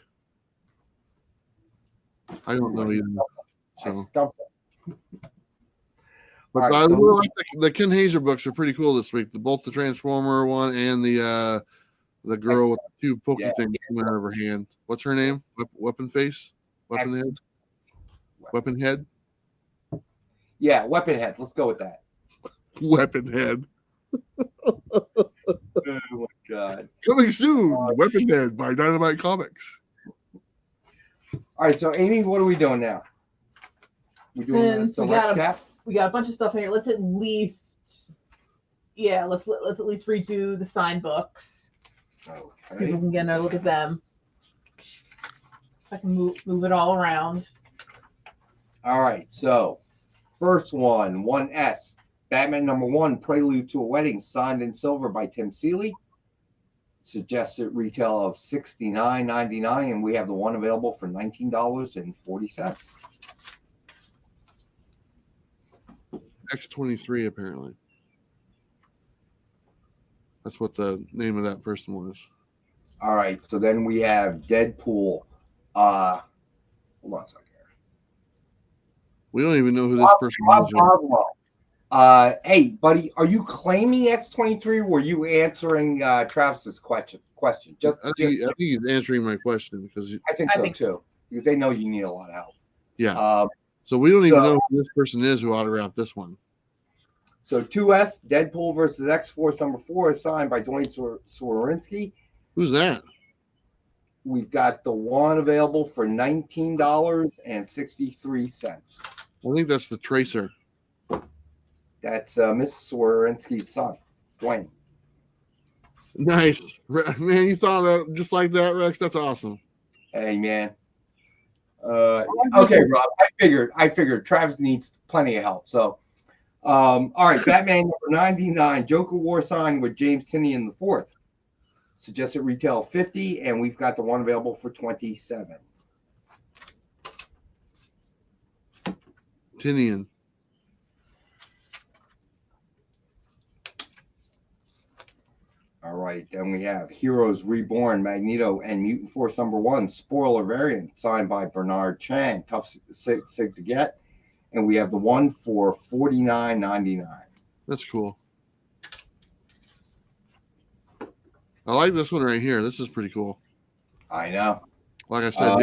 I don't know either. I So, stumped it. but All right, I so- really like the Ken Hazer books are pretty cool this week. Both the Transformer one and the girl with the two pokey things coming out of her hand. What's her name? Weapon face? Weapon head? Weapon head? Yeah, Weapon Head. Let's go with that. Weapon head. Oh my God. Coming soon. Weapon head by Dynamite Comics. All right, so Amy, what are we doing now? We doing Since some we got Rex Cap? We got a bunch of stuff here. Let's at least redo the sign books. So Okay. people can get another look at them. So I can move it all around. All right, so first one, 1S, Batman #1, Prelude to a Wedding, signed in silver by Tim Seeley. Suggested retail of $69.99, and we have the one available for $19.40. X-23 apparently. That's what the name of that person was. All right, so then we have Deadpool. Hold on a second. We don't even know who this person is. Boswell. Hey, buddy, are you claiming X-23? Or were you answering Travis's question? I think he's answering my question because I think so too, because they know you need a lot of help. yeah. So we don't even know who this person is who autographed this one. So 2S, Deadpool versus X-Force #4 is signed by Dwayne Swarinski. Who's that? We've got the one available for $19.63. I think that's the Tracer. That's Miss Swarinski's son, Dwayne. Nice, man. You thought that just like that, Rex. That's awesome. Hey, man. Okay, Rob. I figured Travis needs plenty of help. So, all right, Batman number 99, Joker War Sign with James Tinian the fourth. Suggested retail $50, and we've got the one available for $27. Tinian. All right, then we have Heroes Reborn, Magneto, and Mutant Force number 1, spoiler variant, signed by Bernard Chang. Tough sig to get, and we have the one for $49.99. That's cool. I like this one right here. This is pretty cool. I know. Like I said,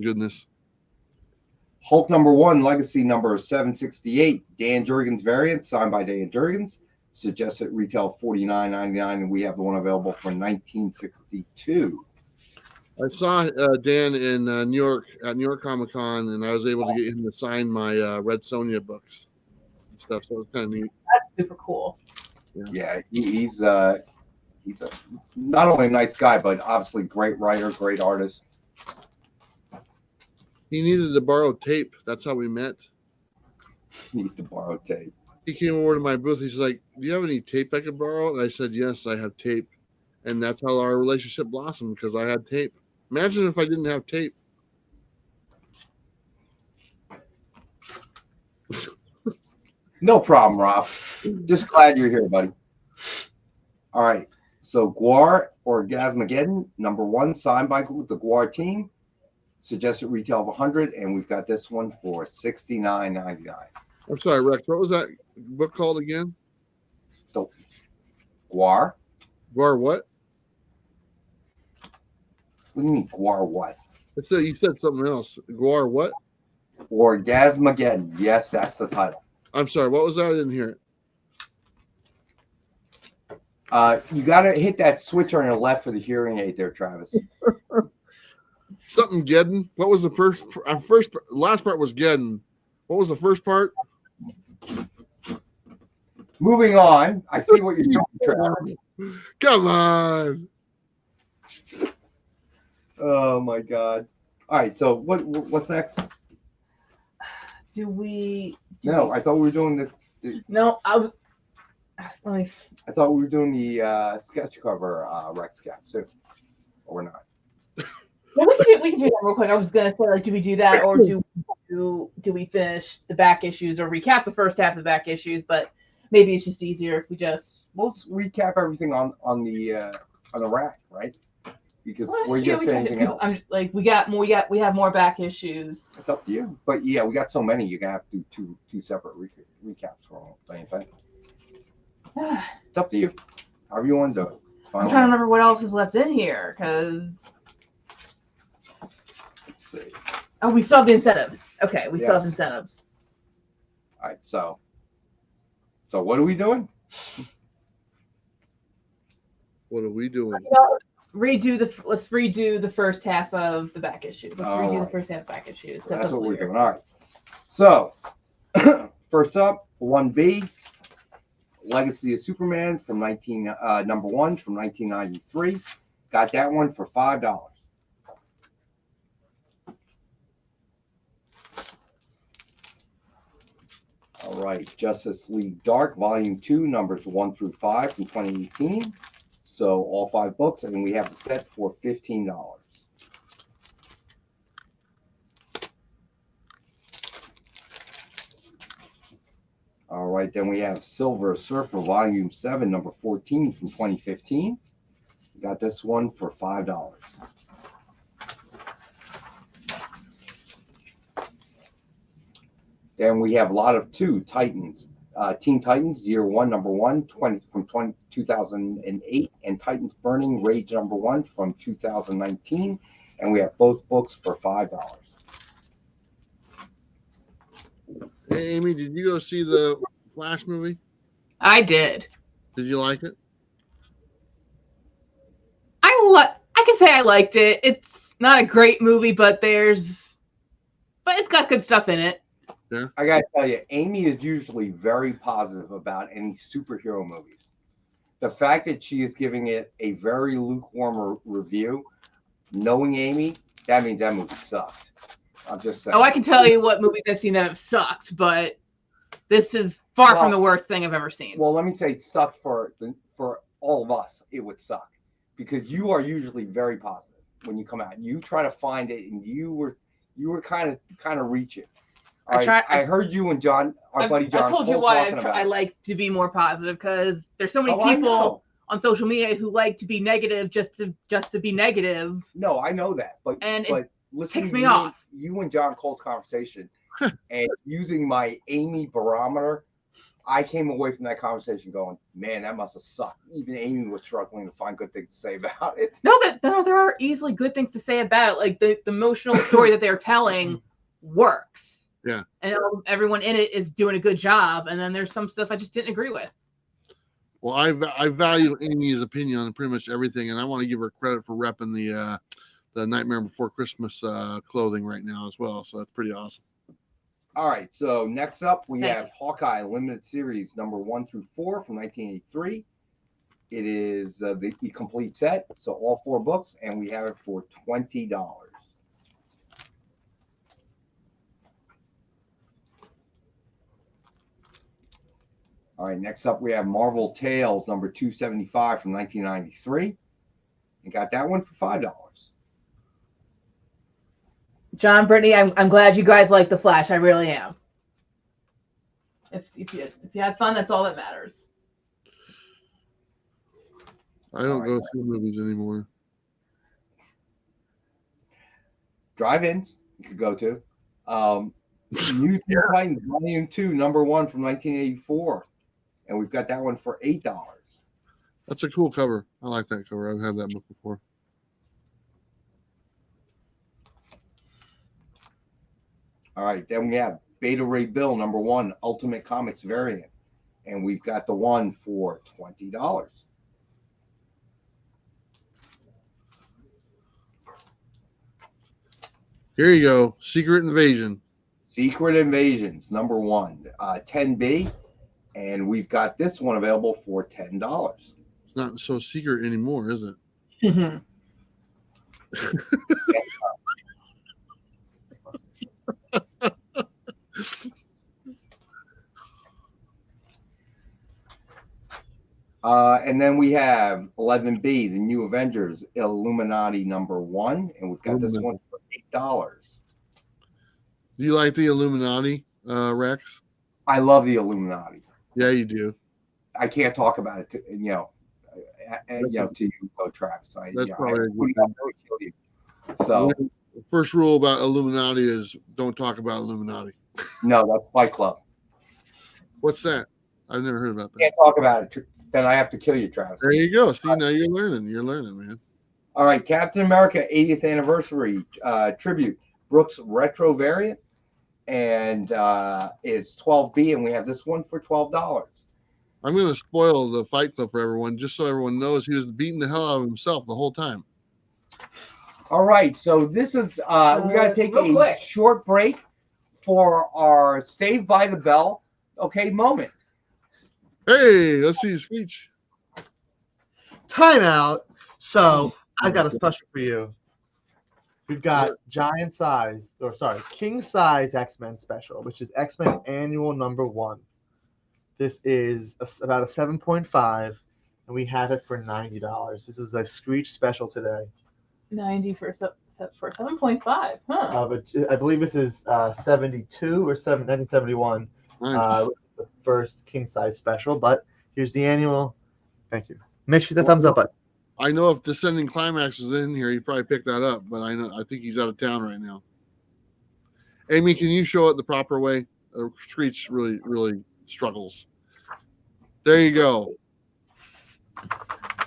goodness. Hulk number 1, Legacy number 768, Dan Jurgens variant, signed by Dan Jurgens. Suggested retail $49.99, and we have the one available for $19.62. I saw Dan in New York at New York Comic Con, and I was able to get him to sign my Red Sonja books and stuff. So it was kind of neat. That's super cool. Yeah, he's a not only a nice guy, but obviously great writer, great artist. He needed to borrow tape. That's how we met. Need to borrow tape. He came over to my booth. He's like, "Do you have any tape I could borrow?" And I said, "Yes, I have tape." And that's how our relationship blossomed, because I had tape. Imagine if I didn't have tape. No problem, Rob. Just glad you're here, buddy. All right. So Gwar Orgasmageddon, number 1, signed by the Gwar team. Suggested retail of $100, and we've got this one for $69.99. I'm sorry, Rex. What was that book called again? So Gwar. Gwar what? What do you mean Gwar what? You said something else. Gwar what? Orgasmageddon. Yes, that's the title. I'm sorry. What was that? I didn't hear it. You got to hit that switch on your left for the hearing aid there, Travis. Something Geddon. What was the first? Last part was Geddon. What was the first part? Moving on. I see what you're doing, Travis. Come on. Oh my God. All right. So what's next? No, I thought we were doing the No, let me. I thought we were doing the sketch cover Rex cap too. Or we're not. Well, we can do that real quick. I was gonna say, like, do we do that, or do we finish the back issues, or recap the first half of the back issues? But maybe it's just easier if we just recap everything on the rack, right? Because we're just anything else. We have more back issues. It's up to you. But yeah, we got so many. You're gonna have to do two separate recaps for all the same thing. It's up to you. However you want to do it. I'm trying to remember what else is left in here, because. Let's see. Oh, we still have the incentives. Okay, we still have incentives. All right, so what are we doing? What are we doing? Let's redo the first half of the back issues. Let's redo the first half of back issues. That's what we're doing. All right. So first up, 1B, Legacy of Superman from number 1 from 1993. Got that one for $5. All right, Justice League Dark, Volume 2, numbers 1 through 5 from 2018. So all 5 books, and we have the set for $15. All right, then we have Silver Surfer, Volume 7, number 14 from 2015. We got this one for $5. Then we have a lot of 2 Titans. Teen Titans, Year 1, number 1, 2008, and Titans Burning, Rage number 1 from 2019. And we have both books for $5. Hey, Amy, did you go see the Flash movie? I did. Did you like it? I can say I liked it. It's not a great movie, but it's got good stuff in it. Yeah. I gotta tell you, Amy is usually very positive about any superhero movies. The fact that she is giving it a very lukewarm review, knowing Amy, that means that movie sucked. I'm just saying. Oh, I can tell you what movies I've seen that have sucked, but this is far from the worst thing I've ever seen. Well, let me say sucked for all of us. It would suck because you are usually very positive when you come out. You try to find it, and you were kind of reaching. I heard you and John, our buddy John. I told you why I like to be more positive, because there's so many people on social media who like to be negative just to be negative. No, I know that, but it ticks me off. You and John Cole's conversation and using my Amy barometer, I came away from that conversation going, man, that must have sucked. Even Amy was struggling to find good things to say about it. No, there are easily good things to say about it. Like the emotional story that they're telling works. Yeah. And everyone in it is doing a good job. And then there's some stuff I just didn't agree with. Well, I value Amy's opinion on pretty much everything, and I want to give her credit for repping the Nightmare Before Christmas clothing right now as well. So that's pretty awesome. All right. So next up, we have Hawkeye Limited Series number 1 through 4 from 1983. It is the complete set, so all 4 books, and we have it for $20. All right, next up we have Marvel Tales number 275 from 1993. And got that one for $5. John, Brittany, I'm glad you guys like The Flash. I really am. If you had fun, that's all that matters. I don't go see movies anymore. Drive-ins you could go to. New Teen Titans Volume 2, number 1 from 1984. And we've got that one for $8. That's a cool cover. I like that cover. I've had that book before. All right, then we have Beta Ray Bill number 1, Ultimate Comics variant. And we've got the one for $20. Here you go. Secret Invasion. Secret Invasions, number 1, 10B. And we've got this one available for $10. It's not so secret anymore, is it? Mm-hmm. And then we have 11B, the New Avengers Illuminati number 1. And we've got this one for $8. Do you like the Illuminati, Rex? I love the Illuminati. Yeah, you do. I can't talk about it, to you, Travis. That's probably you. So, the first rule about Illuminati is don't talk about Illuminati. No, that's Fight Club. What's that? I've never heard about that. Can't talk about it. Then I have to kill you, Travis. There you go. See, now you're learning. You're learning, man. All right, Captain America 80th Anniversary Tribute, Brooks Retro Variant. And it's 12B, and we have this one for $12. I'm going to spoil the Fight Club for everyone, just so everyone knows he was beating the hell out of himself the whole time. All right, so this is we got to take a short break for our Saved by the Bell, moment. Hey, let's see Screech. Timeout. So I got a special for you. We've got king size X-Men special, which is X-Men Annual number 1. This is about a 7.5, and we have it for $90. This is a Screech special today. 90 for 7.5, huh? But I believe this is 72 or 1971. Nice. The first king size special, but here's the annual. Thank you. Make sure the thumbs up button. I know if Descending Climax was in here, he'd probably pick that up, but I think he's out of town right now. Amy, can you show it the proper way? Screech really, really struggles. There you go.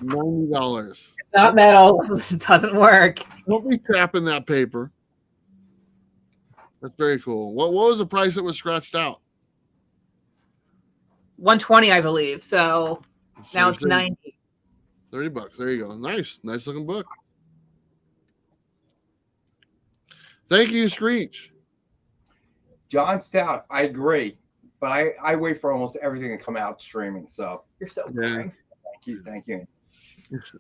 $90. Not metal. It doesn't work. Don't be tapping that paper. That's very cool. What was the price that was scratched out? $120, I believe. So now it's $90. $30. There you go. Nice looking book. Thank you, Screech. John Stout, I agree, but I wait for almost everything to come out streaming. So You're so Yeah. boring. thank you.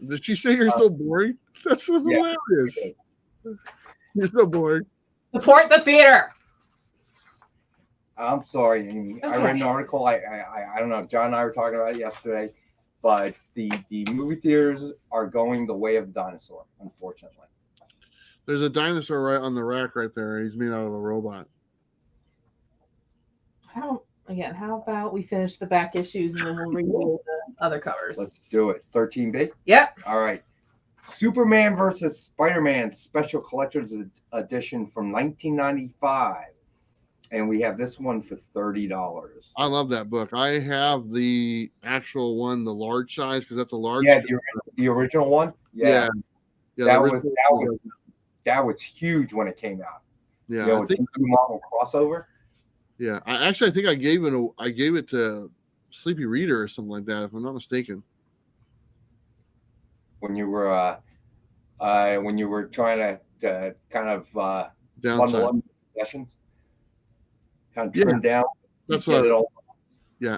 Did she say you're so boring? That's so Yeah. hilarious. You're so boring. Support the theater. I'm sorry, Amy. I read an article. I don't know. John and I were talking about it yesterday, but the movie theaters are going the way of the dinosaur, unfortunately. There's a dinosaur right on the rack right there. He's made out of a robot. How about we finish the back issues and then we'll review the other covers. Let's do it. 13B. Yep. All right. Superman versus Spider-Man Special Collector's Edition from 1995. And we have this one for $30. I love that book. I have the actual one, the large size, because that's a large. Yeah, the original one. Yeah. Yeah, that was huge when it came out. Yeah, You know, I think the Marvel crossover. Yeah, I think I gave it to Sleepy Reader or something like that, if I'm not mistaken. When you were trying to kind of Downside. bundle up sessions, kind of trim down. That's what. Yeah,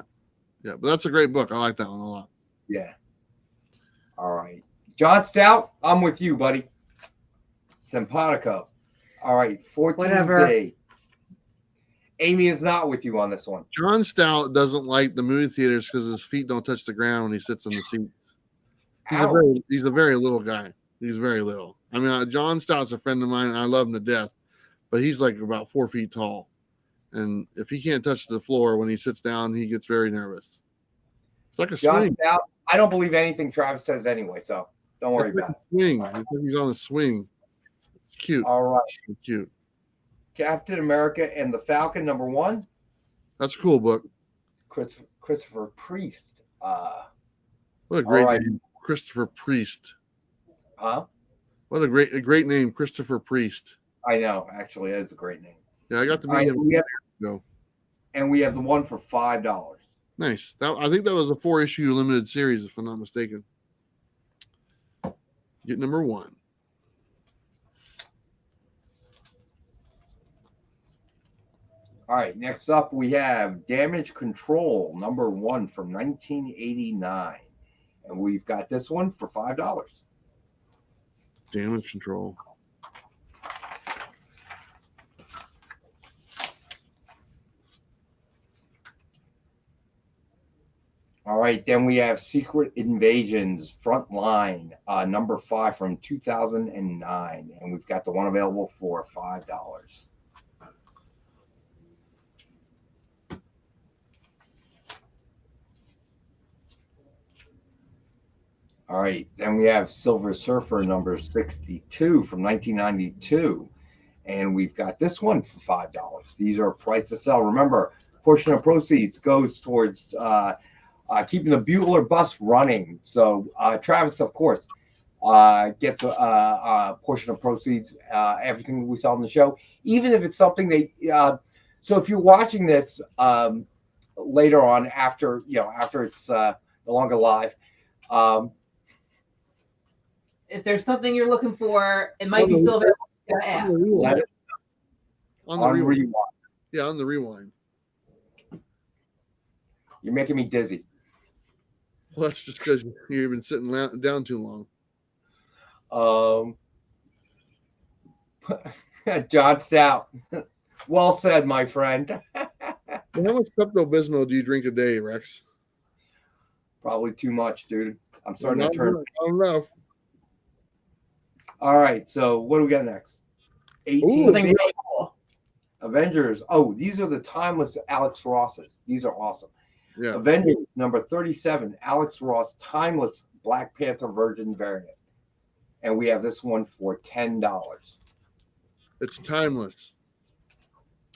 but that's a great book. I like that one a lot. Yeah. All right, John Stout, I'm with you, buddy. Simpatico. All right, 14 Whatever. day. Amy is not with you on this one. John Stout doesn't like the movie theaters because his feet don't touch the ground when he sits in the seats. He's a very little guy. He's very little. I mean, John Stout's a friend of mine. And I love him to death, but he's like about 4 feet tall, and if he can't touch the floor when he sits down, he gets very nervous. It's like a John swing. Stout, I don't believe anything Travis says anyway, so don't worry It's like about a swing. It's like he's on a swing. It's cute. it. All right, It's cute. Captain America and the Falcon #1. That's a cool book. Christopher Priest. What a great right. name, Christopher Priest. Huh? What a great name, Christopher Priest. I know. Actually, that is a great name. Yeah, I got to All meet right, him. and we have the one for $5. Nice. I think that was a 4-issue limited series, if I'm not mistaken. Get number 1. All right, next up we have Damage Control #1 from 1989. And we've got this one for $5. Damage Control. All right, then we have Secret Invasions Frontline #5 from 2009. And we've got the one available for $5. All right, then we have Silver Surfer #62 from 1992. And we've got this one for $5. These are priced to sell. Remember, portion of proceeds goes towards keeping the Bueller bus running. So Travis, of course, gets a portion of proceeds, everything we sell on the show, even if it's something they. So if you're watching this later on, after it's no longer live. If there's something you're looking for, it might be still available. You gotta ask. Let it On the rewind. Yeah, on the rewind. You're making me dizzy. Well, that's just because you've been sitting down too long. John Stout. Well said, my friend. Well, how much Pepto-Bismol do you drink a day, Rex? Probably too much, dude. I'm starting to turn. Not enough. All right, so what do we got next? 18 Something really cool. Avengers. Oh, these are the timeless Alex Rosses. These are awesome. Yeah. Avengers #37, Alex Ross, timeless Black Panther Virgin variant. And we have this one for $10. It's timeless.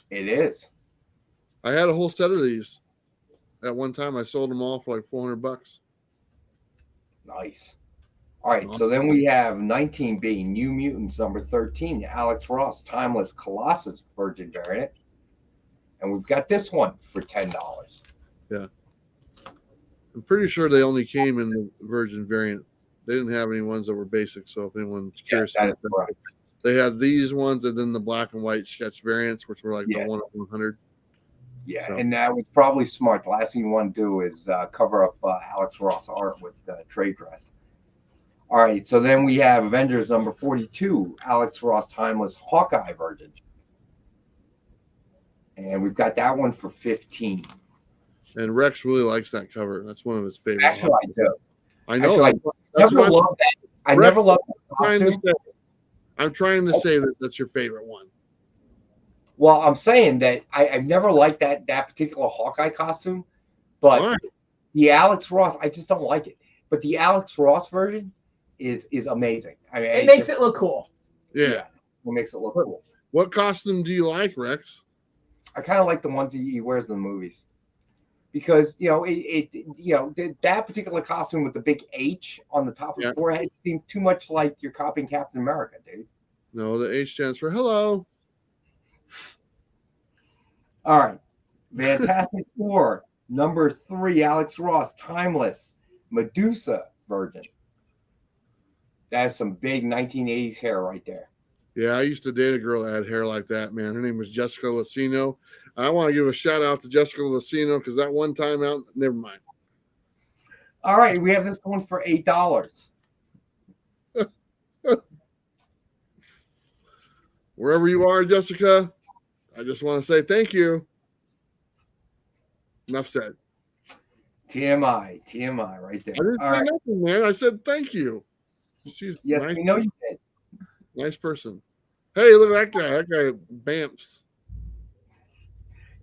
It is. I had a whole set of these. At one time, I sold them all for like $400. Nice. All right, so then we have 19B, New Mutants #13, Alex Ross, timeless Colossus Virgin variant. And we've got this one for $10. Yeah. I'm pretty sure they only came in the Virgin variant. They didn't have any ones that were basic, so if anyone's curious that about is correct. They had these ones and then the black and white sketch variants, which were like Yeah. the 1 of 100. Yeah, So. and that was probably smart. The last thing you want to do is cover up Alex Ross art with trade dress. All right, so then we have Avengers number 42, Alex Ross Timeless Hawkeye version. And we've got that one for 15. And Rex really likes that cover. That's one of his favorites. Actually, I do. I know. Actually, I never loved that. I Rex, never loved that. I'm trying to say that that's your favorite one. Well, I'm saying that I've never liked that particular Hawkeye costume, but Right. the Alex Ross, I just don't like it. But the Alex Ross version is amazing. I mean, It makes it look cool. Yeah. It makes it look cool. What costume do you like, Rex? I kind of like the ones he wears in the movies, because that particular costume with the big H on the top of the forehead seemed too much like you're copying Captain America, dude. No, the H stands for hello. All right, Fantastic Four number 3, Alex Ross Timeless Medusa version. That's some big 1980s hair right there. Yeah, I used to date a girl that had hair like that, man. Her name was Jessica Lucino. I want to give a shout out to Jessica Lucino because that one time out, never mind. All right, we have this one for $8. Wherever you are, Jessica, I just want to say thank you. Enough said. TMI right there. I didn't say nothing, man. I said thank you. She's yes, nice. we know you did. Nice person. Hey, look at that guy. That guy bamps.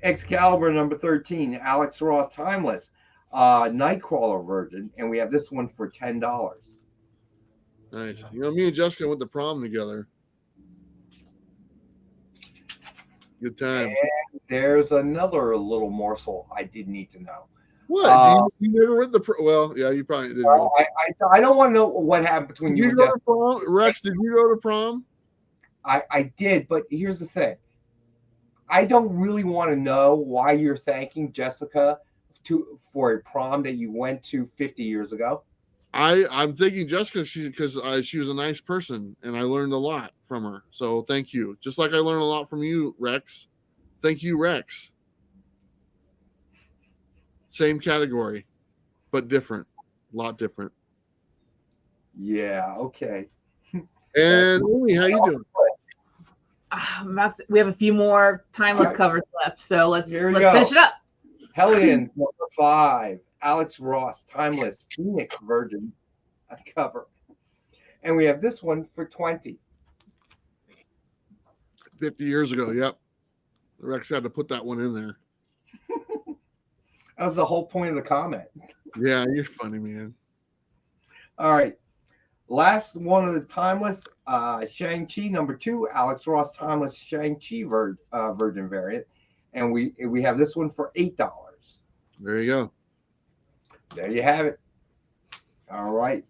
Excalibur number 13, Alex Ross Timeless Nightcrawler version, and we have this one for $10. Nice. You know, me and Jessica went to prom together. Good time. And there's another little morsel I did need to know. What? You never went to well, yeah, you probably did. I don't want to know what happened between you and Jessica. Rex, did you go to prom? I did, but here's the thing. I don't really want to know why you're thanking Jessica for a prom that you went to 50 years ago. I'm thanking Jessica because she was a nice person and I learned a lot from her. So thank you. Just like I learned a lot from you, Rex. Thank you, Rex. Same category, but different. A lot different. Yeah, okay. And Amy, how you doing? We have a few more timeless covers left, so let's finish it up. Hellions number 5, Alex Ross Timeless Phoenix version cover, and we have this one for 20. 50 years ago, yep. Rex had to put that one in there. That was the whole point of the comment. Yeah, you're funny, man. All right. Last one of the timeless, Shang-Chi number 2, Alex Ross Timeless Shang-Chi version variant. And we have this one for $8. There you go. There you have it. All right.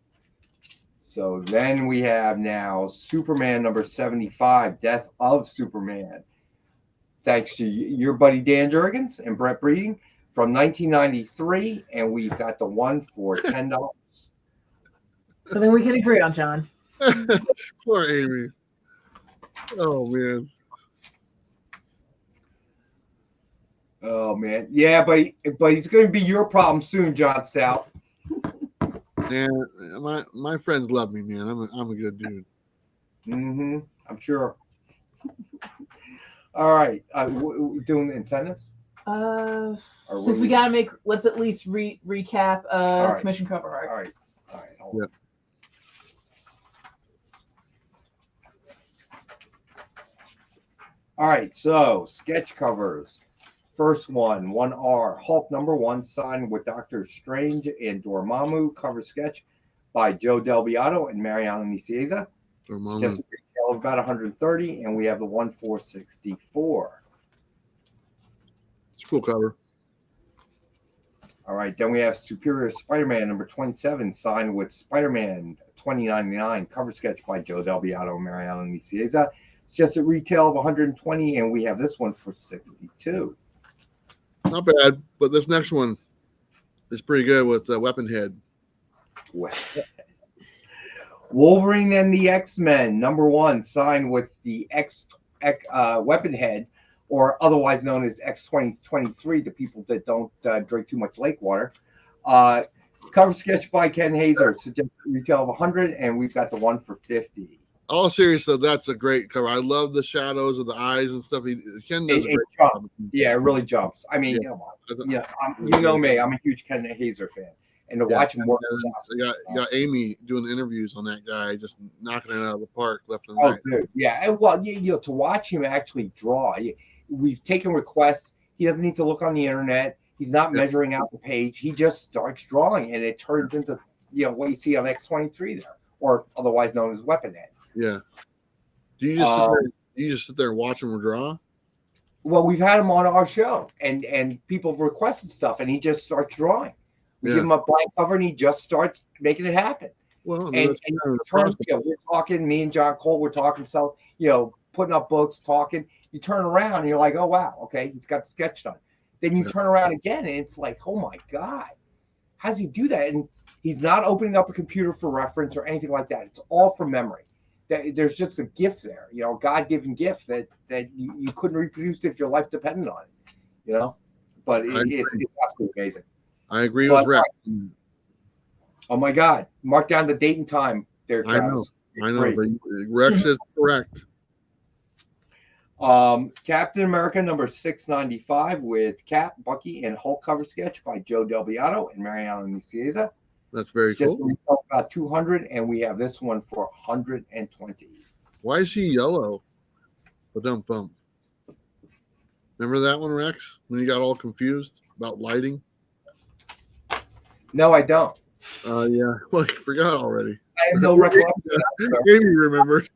So then we have now Superman number 75, Death of Superman. Thanks to your buddy Dan Jurgens and Brett Breeding from 1993. And we've got the one for $10. Something we can agree on, John. Poor Amy. Oh, man. Oh, man. Yeah, but it's going to be your problem soon, John Stout. Man, my friends love me, man. I'm a good dude. Mm-hmm. I'm sure. All right. Doing incentives? Since we got to let's at least recap right. commission cover art. All right. Hold on. All right, so sketch covers. First one, 1R, Hulk number 1, signed with Doctor Strange and Dormammu, cover sketch by Joe Del Beato and Mariano Nicieza. It's just a retail of about $130, and we have the one for $64. It's a cool cover. All right, then we have Superior Spider-Man number 27, signed with Spider-Man 2099, cover sketch by Joe Del Beato and Mariano Nicieza. It's just a retail of $120, and we have this one for $62. Not bad, but this next one is pretty good with the Weapon Head. Wolverine and the X-Men, #1, signed with the weapon head, or otherwise known as X-2023 to people that don't drink too much lake water. Cover sketch by Ken Hazer, suggested retail of 100, and we've got the one for 50. All serious though, that's a great cover. I love the shadows of the eyes and stuff. Ken does a great job. Yeah, it really jumps. I mean, you know me, I'm a huge Ken Hazer fan, and to watch him work. You got Amy doing interviews on that guy, just knocking it out of the park left and Oh, right. dude. Yeah, and well, to watch him actually draw, we've taken requests. He doesn't need to look on the internet. He's not measuring out the page. He just starts drawing, and it turns into what you see on X-23 there, or otherwise known as Weapon Head. Yeah. Do you just sit there and watch him draw? Well, we've had him on our show, and people have requested stuff, and he just starts drawing. We give him a blank cover, and he just starts making it happen. Well, I mean, we're talking. Me and John Cole, we're talking. So putting up books, talking. You turn around, and you're like, oh wow, okay, he's got the sketch done. Then you turn around again, and it's like, oh my god, how does he do that? And he's not opening up a computer for reference or anything like that. It's all from memory. There's just a gift there, God-given gift that you couldn't reproduce if your life depended on it, But it's absolutely amazing. I agree with Rex. Oh my God! Mark down the date and time there, Travis. I know. But Rex is correct. Captain America #695 with Cap, Bucky, and Hulk cover sketch by Joe Del Beato and Mariano Nicieza. That's very cool. We talked about 200, and we have this one for 120. Why is she yellow? Bump. Remember that one, Rex? When you got all confused about lighting? No, I don't. Yeah. Well, I forgot already. I have no recollection. Maybe you remembered.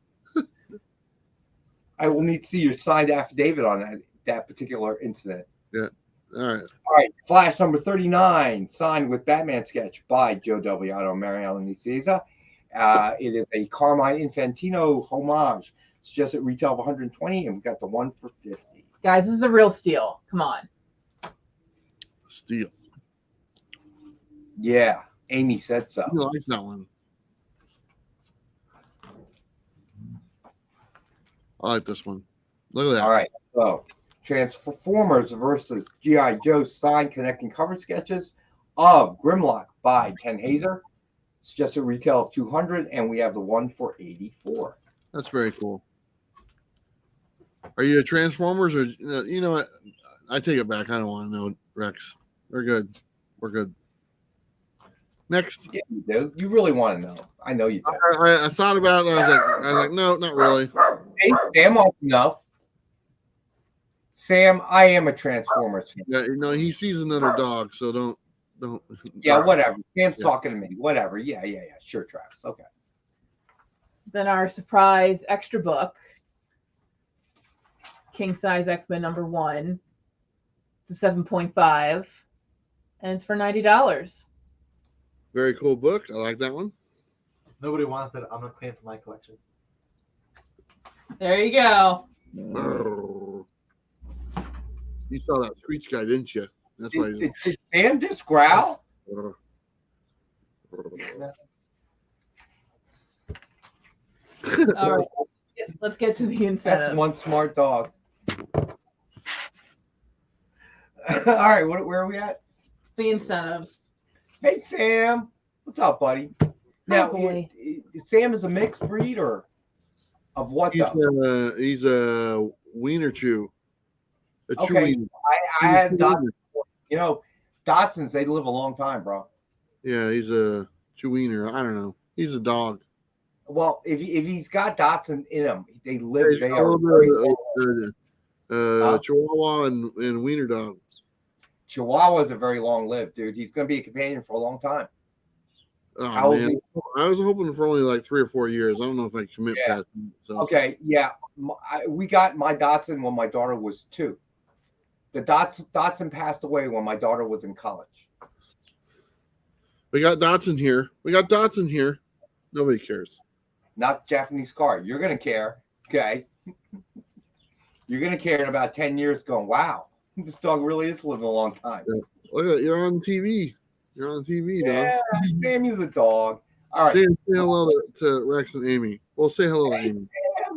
I will need to see your signed affidavit on that particular incident. Yeah. All right. Flash #39, signed with Batman sketch by Joe Del Beato and Mariano Nicieza. It is a Carmine Infantino homage. Suggested retail of 120, and we got the one for 50. Guys, this is a real steal. Come on. Steal. Yeah, Amy said so. I like that one. I like this one. Look at that. All right. So, Transformers versus G.I. Joe signed connecting cover sketches of Grimlock by Ken Hazer. Suggested retail of 200, and we have the one for 84. That's very cool. Are you a Transformers or what? I take it back. I don't want to know, Rex. We're good. Next. Yeah, you do. You really want to know. I know you do. I thought about it. And I was like, no, not really. Hey, Sam wants to know. Sam, I am a Transformers fan. Yeah, he sees another dog, so don't. Yeah, whatever. Sam's talking to me. Whatever. Yeah. Sure, Travis. Okay. Then our surprise extra book, King Size X-Men #1. It's a 7.5, and it's for $90. Very cool book. I like that one. Nobody wants that. I'm gonna claim for my collection. There you go. You saw that Screech guy, didn't you? That's why. Did Sam just growl? All right, let's get to the incentive. That's one smart dog. All right, where are we at? The incentives. Hey, Sam. What's up, buddy? Now, boy. Sam is a mixed breed or of what? He's a wiener chew. Okay, I had Dotson. Dotsons, they live a long time, bro. Yeah, he's a chew wiener. I don't know. He's a dog. Well, if he's got Dotson in him, they live. They are Chihuahua and wiener dog. Chihuahuas are very long lived, dude. He's going to be a companion for a long time. Oh, man. I was hoping for only like 3 or 4 years. I don't know if I commit past that. So. Okay, yeah. We got my Dotson when my daughter was 2. The Dotson passed away when my daughter was in college. We got Dotson here. Nobody cares. Not Japanese car. You're going to care. Okay. You're going to care in about 10 years going, wow, this dog really is living a long time. Yeah. Look at it. You're on TV. You're on TV, dog. Yeah, Sammy's a dog. All right. Say hello to Rex and Amy. Well, say hello to Amy.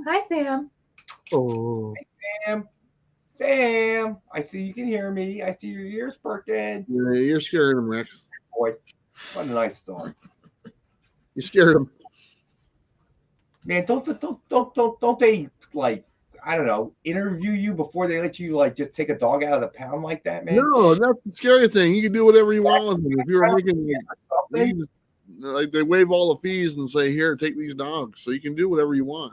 Hi, Sam. Oh, Sam, I see you can hear me. I see your ears perking. yeah, you're scaring him, Rex. Boy, what a nice dog. You scared him. Man, don't they like, I don't know, interview you before they let you like just take a dog out of the pound like that, man? No, that's the scary thing. You can do whatever you want with him. If you were making Something? like they waive all the fees and say, "Here, take these dogs," so you can do whatever you want.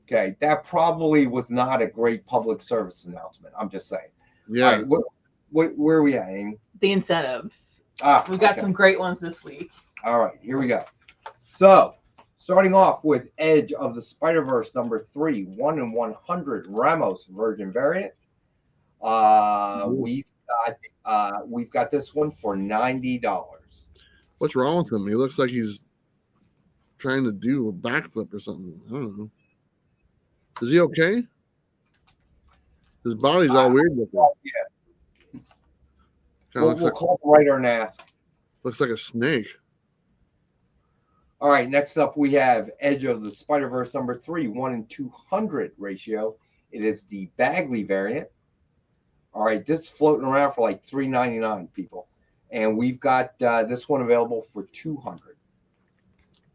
Okay, that probably was not a great public service announcement. I'm just saying. Yeah. All right, where are we at, Amy? The incentives. We got Okay. some great ones this week. All right, here we go. So, starting off with Edge of the Spider-Verse number 3, 1 in 100 Ramos Virgin variant. We've got this one for $90. What's wrong with him? He looks like he's trying to do a backflip or something. I don't know. Is he okay? His body's all weird looking. Yeah. Kind of We'll call the writer and ask. looks like a snake. All right, next up we have Edge of the Spider-Verse number 3, 1 in 200 ratio. It is the Bagley variant. All right, this is floating around for like $3.99, people. And we've got this one available for $200.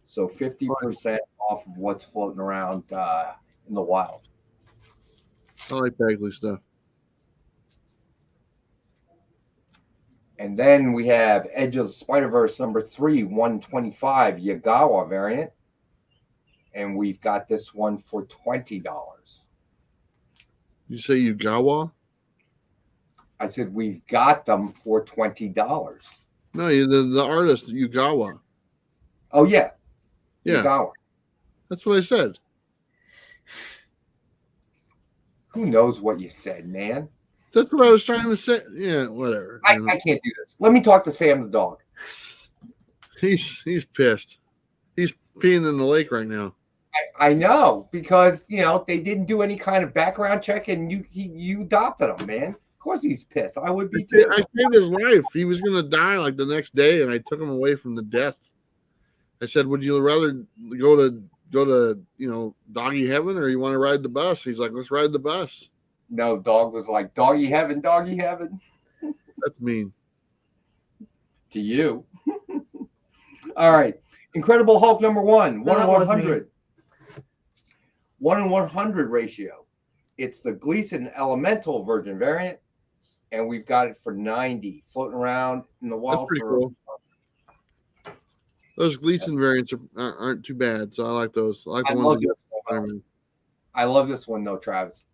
So 50% off of what's floating around in the wild. I like Bagley stuff. And then we have Edge of the Spider-Verse number 3, 125 Yagawa variant. And we've got this one for $20. You say Yugawa? I said we've got them for $20. No, the artist Yugawa. Oh, yeah. Yeah, Yagawa. that's what I said. Who knows what you said, man? That's what I was trying to say. Yeah, whatever. I can't do this. Let me talk to Sam the dog. He's pissed. He's peeing in the lake right now. I know, because they didn't do any kind of background check, and you adopted him, man. Of course he's pissed. I would be too. I saved his life. He was gonna die like the next day, and I took him away from the death. I said, "Would you rather go to doggy heaven, or you want to ride the bus?" He's like, "Let's ride the bus." No, dog was like, doggy heaven, doggy heaven. That's mean. To you. All right. Incredible Hulk number 1, 1 in 100. 1 in 100 ratio. It's the Gleason Elemental Virgin variant, and we've got it for $90, floating around in the wild. That's pretty cool. Those Gleason variants aren't too bad, so I like those. I like the ones. I love this one though, Travis.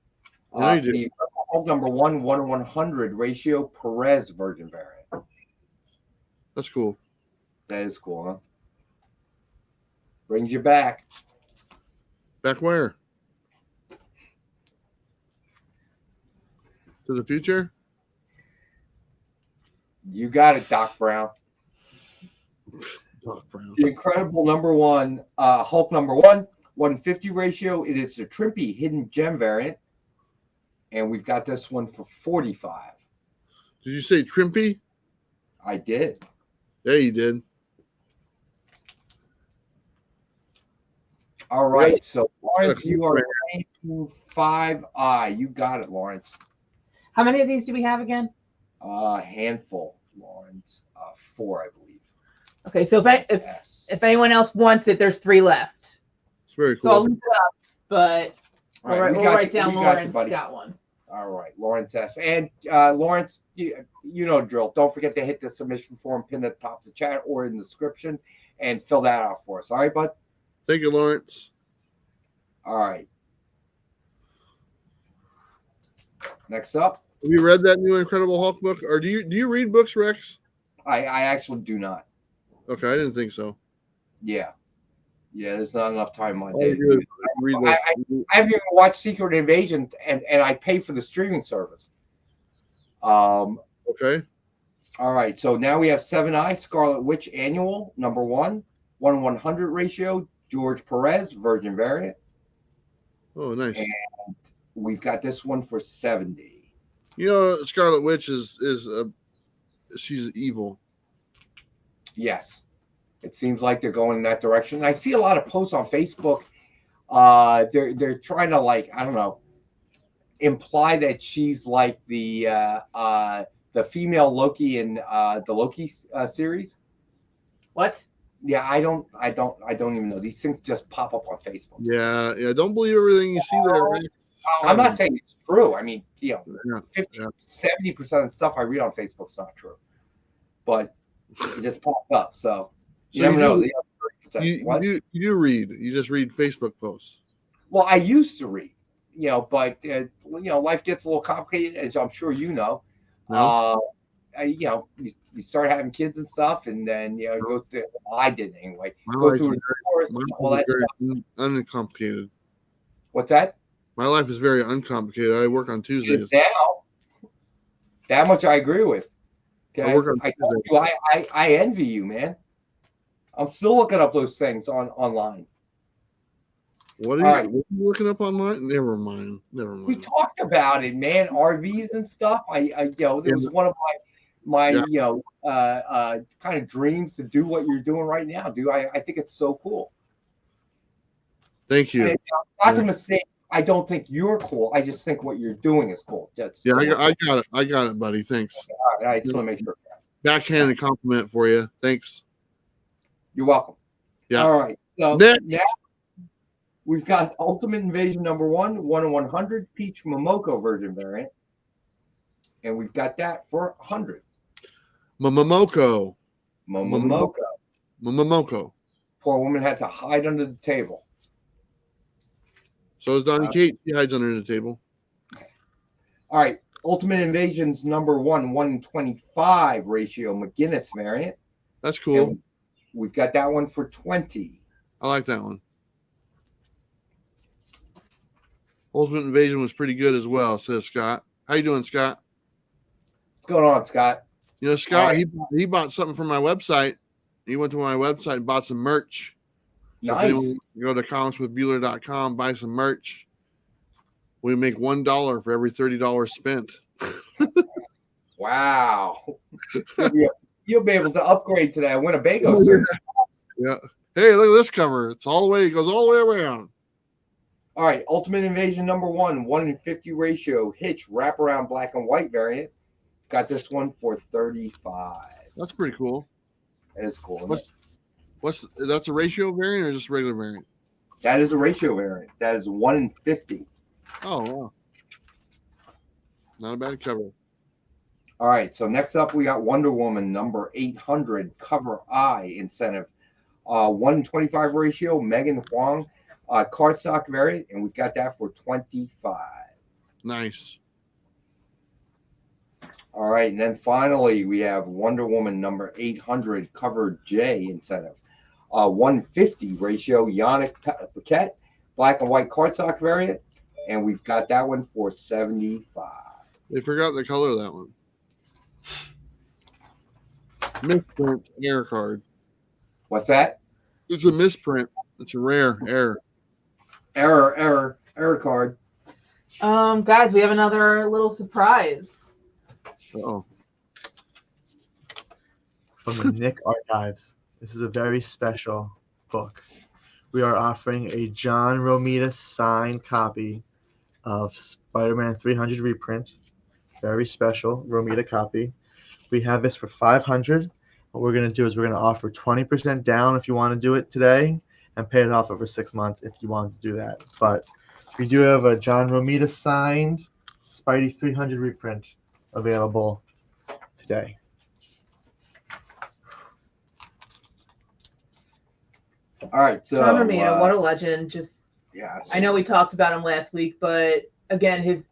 Yeah, you do. The Hulk number 1, 1 in 100 ratio Perez Virgin variant. That's cool. That is cool, huh? Brings you back. Back where? To the future? You got it, Doc Brown. Doc Brown. The Incredible number 1, Hulk number 1, 150 ratio. It is the Trimpy Hidden Gem variant. And we've got this one for $45. Did you say Trimpy? I did. Yeah, you did. All right. So, Lawrence, you are 5I. You got it, Lawrence. How many of these do we have again? A handful, Lawrence. 4, I believe. Okay, so if anyone else wants it, there's 3 left. It's very cool. So I'll look it up, but we'll write down Lawrence got one. All right, Lawrence S. And Lawrence, you know the drill. Don't forget to hit the submission form pinned at the top of the chat or in the description and fill that out for us. All right, bud? Thank you, Lawrence. All right. Next up. Have you read that new Incredible Hulk book? Or do you read books, Rex? I actually do not. Okay, I didn't think so. Yeah. Yeah, there's not enough time on All day. you do is read I haven't even watched Secret Invasion, and I pay for the streaming service. Okay. All right, so now we have 7i Scarlet Witch Annual number 1, 1 in 100 ratio, George Perez Virgin variant. Oh, nice. And we've got this one for $70. You know, Scarlet Witch is she's evil. Yes. It seems like they're going in that direction. And I see a lot of posts on Facebook. They're trying to, like, I don't know, imply that she's like the female Loki in the Loki series. What? Yeah, I don't even know. These things just pop up on Facebook. Yeah. Don't believe everything you see there. Rex. I'm not saying it's true. I mean, you know, Yeah, 50, yeah. 70% of the stuff I read on Facebook's not true, but it just popped up. So you never know. The other 30%. You do read. You just read Facebook posts. Well, I used to read, you know, but you know, life gets a little complicated, as I'm sure you know. No? You know, you start having kids and stuff, and then you know, go through. Well, I did anyway. My Go life through is a divorce, all very that stuff. uncomplicated. What's that? My life is very uncomplicated. I work on Tuesdays. Now, that much I agree with. Okay, I work on told you, I envy you, man. I'm still looking up those things online. What are you looking up online? Never mind. We talked about it, man. RVs and stuff. You know, it was one of my you know, kind of dreams to do what you're doing right now, dude. I think it's so cool. Thank you. And, not to mistake. I don't think you're cool. I just think what you're doing is cool. Yeah, I got it. I got it, buddy. Thanks. All right, I just want to make sure. Backhanded compliment for you. Thanks. You're welcome. Yeah. All right. So Next. now we've got Ultimate Invasion number 1 in 100 Peach Momoko version variant, and we've got that for 100. Momoko. Poor woman had to hide under the table. So is Donnie Kate. She hides under the table. All right. Ultimate Invasion's number 1 in 25 ratio McGinnis variant. That's cool. And we've got that one for 20. I like that one. Ultimate Invasion was pretty good as well, says Scott. How you doing, Scott? What's going on, Scott? You know, Scott, he bought something from my website. He went to my website and bought some merch. So Nice. Go to comicswithbueller.com, buy some merch. We make $1 for every $30 spent. Wow. You'll be able to upgrade to that Winnebago series. Yeah. Hey, look at this cover. It's all the way. It goes all the way around. All right. Ultimate Invasion number 1 in 50 ratio Hitch wraparound black and white variant. Got this one for 35. That's pretty cool. That is cool. That's a ratio variant or just regular variant? That is a ratio variant. That is 1 in 50. Oh, wow. Not a bad cover. All right. So next up, we got Wonder Woman number 800 cover I incentive. 1 in 25 ratio Megan Huang cardstock variant, and we've got that for 25. Nice. All right. And then finally, we have Wonder Woman number 800 cover J incentive. 150 ratio Yannick Paquette black and white cardstock variant, and we've got that one for 75. They forgot the color of that one. Misprint error card. What's that? It's a misprint. It's a rare error. Error card. Guys, we have another little surprise. Oh. From the Nick Archives. This is a very special book. We are offering a John Romita signed copy of Spider-Man 300 reprint. Very special Romita copy. We have this for $500. What we're going to do is we're going to offer 20% down if you want to do it today and pay it off over 6 months if you want to do that. But we do have a John Romita signed Spidey 300 reprint available today. All right, so John Romita, what a legend! Yeah, I know we talked about him last week, but again, his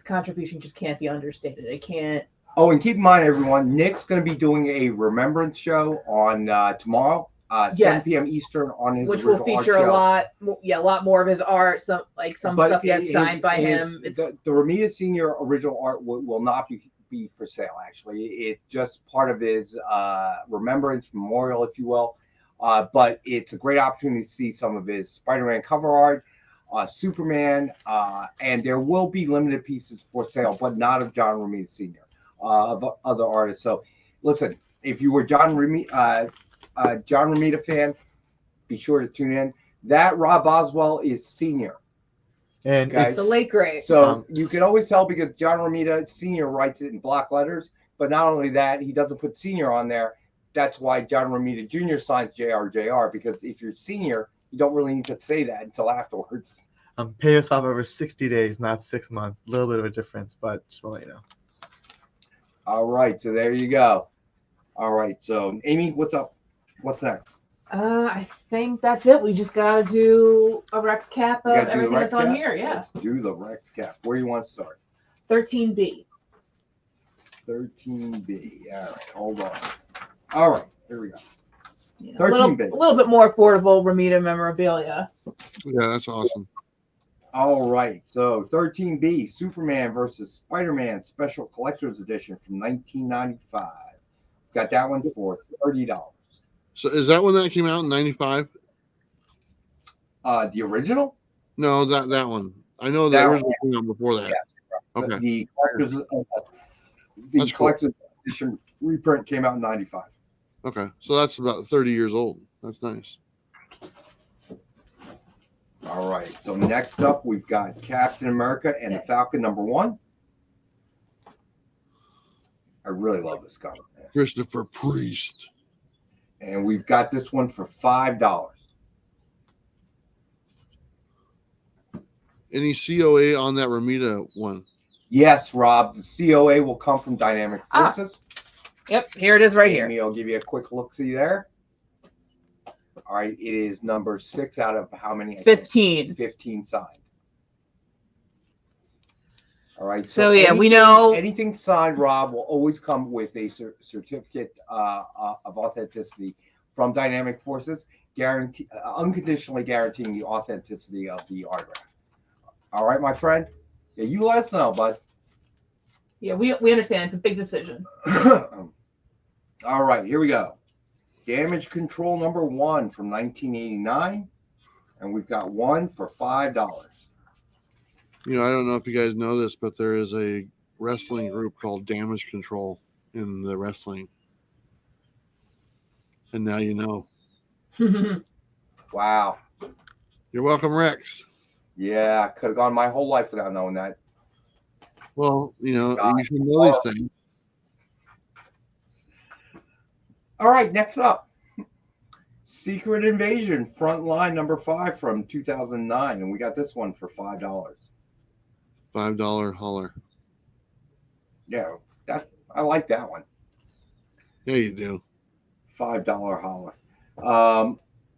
contribution just can't be understated. It can't. Oh, and keep in mind, everyone, Nick's going to be doing a remembrance show on tomorrow, 7 p.m. Eastern, on his which will feature a lot more of his art. Some stuff he has signed by him. The Romita Senior original art will not be for sale. Actually, it's just part of his remembrance memorial, if you will. But it's a great opportunity to see some of his Spider-Man cover art, Superman, and there will be limited pieces for sale, but not of John Romita Sr., of other artists. So listen, if you were John Romita, John Romita fan, be sure to tune in. That Rob Boswell is senior. And Okay. It's a late grade. So you can always tell because John Romita Sr. writes it in block letters. But not only that, he doesn't put senior on there. That's why John Romita Jr. signs JR, because if you're senior, you don't really need to say that until afterwards. pay us off over 60 days, not 6 months. A little bit of a difference, but just want to let you know. All right, so there you go. All right, so Amy, what's up? What's next? I think that's it. We just gotta do a Rex cap We of gotta do the everything Rex that's on cap? here. Yeah. Let's do the Rex cap. Where do you want to start? 13B. 13B. All right, hold on. All right, here we go. Yeah, 13B. a little bit more affordable Romita memorabilia. Yeah, that's awesome. All right, so 13B, Superman versus Spider-Man Special Collector's Edition from 1995. Got that one for $30. So is that when that came out in 95? The original? No, that one. I know the That original came out before that. Yes. Okay. The That's cool. collector's edition reprint came out in 95. Okay. So that's about 30 years old. That's nice. All right, so next up we've got Captain America and the Falcon #1. I really love this cover, man. Christopher Priest. And we've got this one for $5. Any COA on that Romita one? Yes, Rob, the COA will come from Dynamic Forces. Yep, here it is right here. Amy, I'll give you a quick look-see there. All right, it is number 6 out of how many? 15. 15 signed. All right. So yeah, we know anything signed, Rob, will always come with a certificate of authenticity from Dynamic Forces, unconditionally guaranteeing the authenticity of the autograph. All right, my friend. Yeah, you let us know, bud. Yeah, we understand. It's a big decision. All right, here we go. Damage Control #1 from 1989, and we've got one for $5. You know, I don't know if you guys know this, but there is a wrestling group called Damage Control in the wrestling. And now you know. Wow. You're welcome, Rex. Yeah, I could have gone my whole life without knowing that. Well, you know, you should know these things. All right, next up. Secret Invasion Frontline #5 from 2009, and we got this one for $5. $5 hauler. Yeah, I like that one. Yeah, you do. $5 hauler.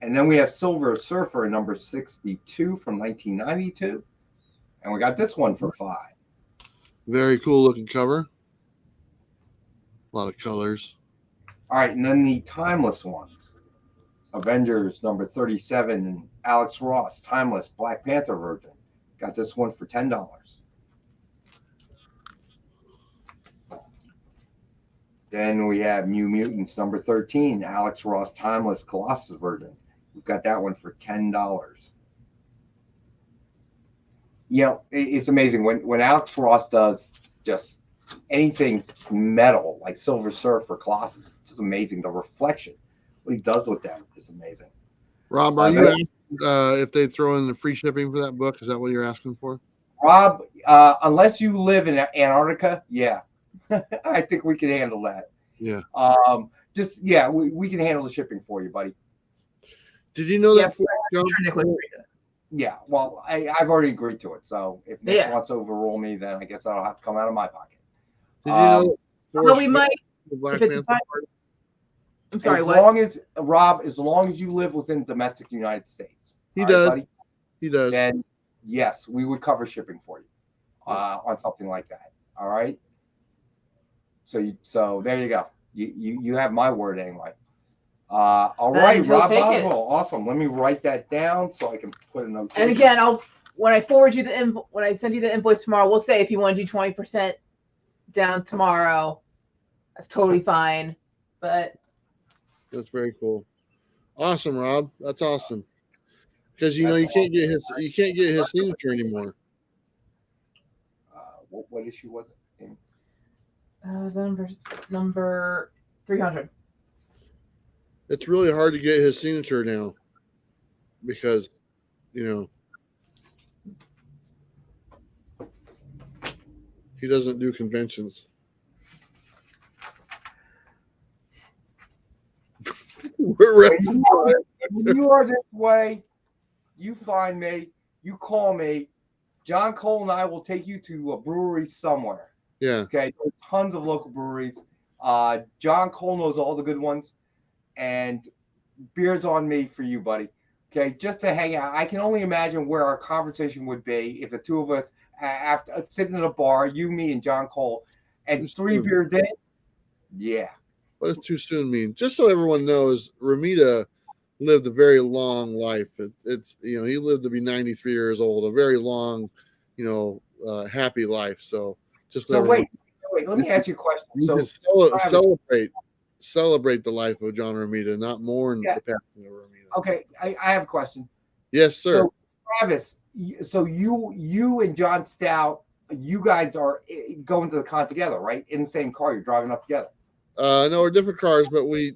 And then we have Silver Surfer #62 from 1992, and we got this one for $5. Very cool looking cover. A lot of colors. All right, and then the timeless ones. Avengers #37 and Alex Ross, timeless Black Panther version. Got this one for $10. Then we have New Mutants #13, Alex Ross, timeless Colossus version. We've got that one for $10. You know, it's amazing when Alex Ross does just anything metal like Silver Surfer, Colossus. It's just amazing. The reflection, what he does with that is amazing. Rob, are you asking if they throw in the free shipping for that book? Is that what you're asking for? Rob, unless you live in Antarctica, yeah, I think we can handle that. Yeah. We can handle the shipping for you, buddy. Did you know that? Yeah, well, I've already agreed to it. So if Nick wants to overrule me, then I guess that'll have to come out of my pocket. Did you know? Well, we might. I'm sorry. As long as you live within domestic United States, he does. Buddy, he does. Then yes, we would cover shipping for you on something like that. All right. So there you go. You have my word anyway. All right, Rob Boswell. Awesome. Let me write that down so I can put a note. And again, when I forward you when I send you the invoice tomorrow, we'll say if you want to do 20% down tomorrow, that's totally fine. But that's very cool. Awesome, Rob. That's awesome. Because you can't get his signature anymore. What issue was it? Number 300. it's really hard to get his signature now because, he doesn't do conventions. When you are this way, you find me, you call me. John Cole and I will take you to a brewery somewhere. Yeah. Okay. There's tons of local breweries. John Cole knows all the good ones, and beer's on me for you, buddy. Okay, just to hang out. I can only imagine where our conversation would be if the two of us, after sitting in a bar, you, me, and John Cole, and three beers in. Yeah. What does too soon mean? Just so everyone knows, Ramita lived a very long life. It's he lived to be 93 years old, a very long, happy life. So just wait, let me ask you a question. So celebrate the life of John Ramita, not mourn the passing of Ramita. Okay, I have a question. Yes, sir. So Travis, so you and John Stout, you guys are going to the con together, right? In the same car, you're driving up together. No, we're different cars, but we're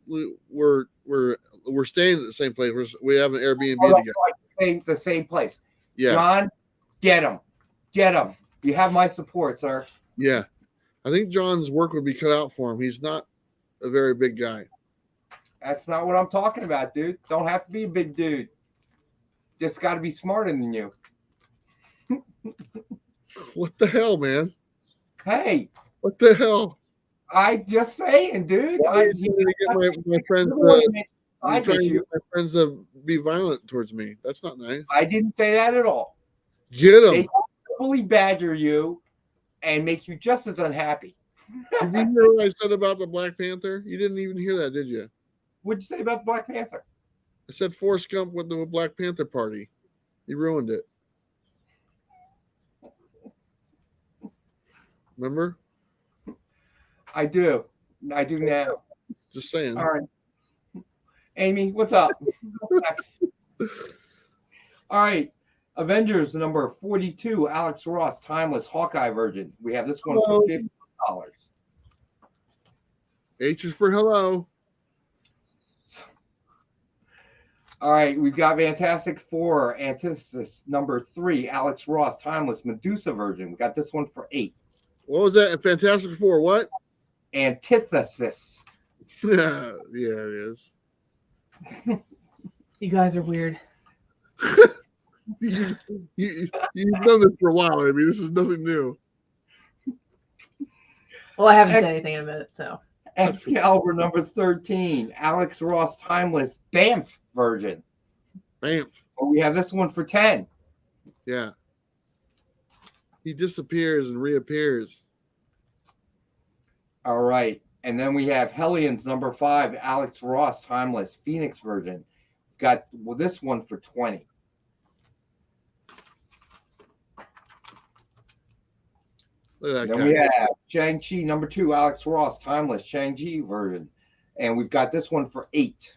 staying at the same place. We have an Airbnb together. Like the same place. Yeah. John, get him. You have my support, sir. Yeah. I think John's work would be cut out for him. He's not a very big guy. That's not what I'm talking about, dude. Don't have to be a big dude. Just got to be smarter than you. What the hell, man? Hey. What the hell? I just saying, dude. I'm trying to get my friends to be violent towards me. That's not nice. I didn't say that at all. Get them. They verbally badger you and make you just as unhappy. Did you hear what I said about the Black Panther? You didn't even hear that, did you? What'd you say about the Black Panther? I said Forrest Gump went to a Black Panther party. He ruined it. Remember? I do now. Just saying. All right. Amy, what's up? All right. Avengers number 42, Alex Ross, Timeless Hawkeye Virgin. We have this one for $50. H is for hello. All right, we've got Fantastic Four, Antithesis number 3, Alex Ross, Timeless Medusa Virgin. We got this one for $8. What was that? Fantastic Four, what? Antithesis. Yeah, it is. You guys are weird. You've done this for a while. I mean, this is nothing new. Well, I haven't said anything in a minute, so. Excalibur number 13, Alex Ross, Timeless Banff Virgin. Banff. Well, we have this one for 10. Yeah. He disappears and reappears. All right. And then we have Hellions number 5, Alex Ross, Timeless Phoenix Virgin. Got this one for 20. Look at that Then guy. we have Shang-Chi number 2, Alex Ross, Timeless Shang-Chi Virgin. And we've got this one for 8.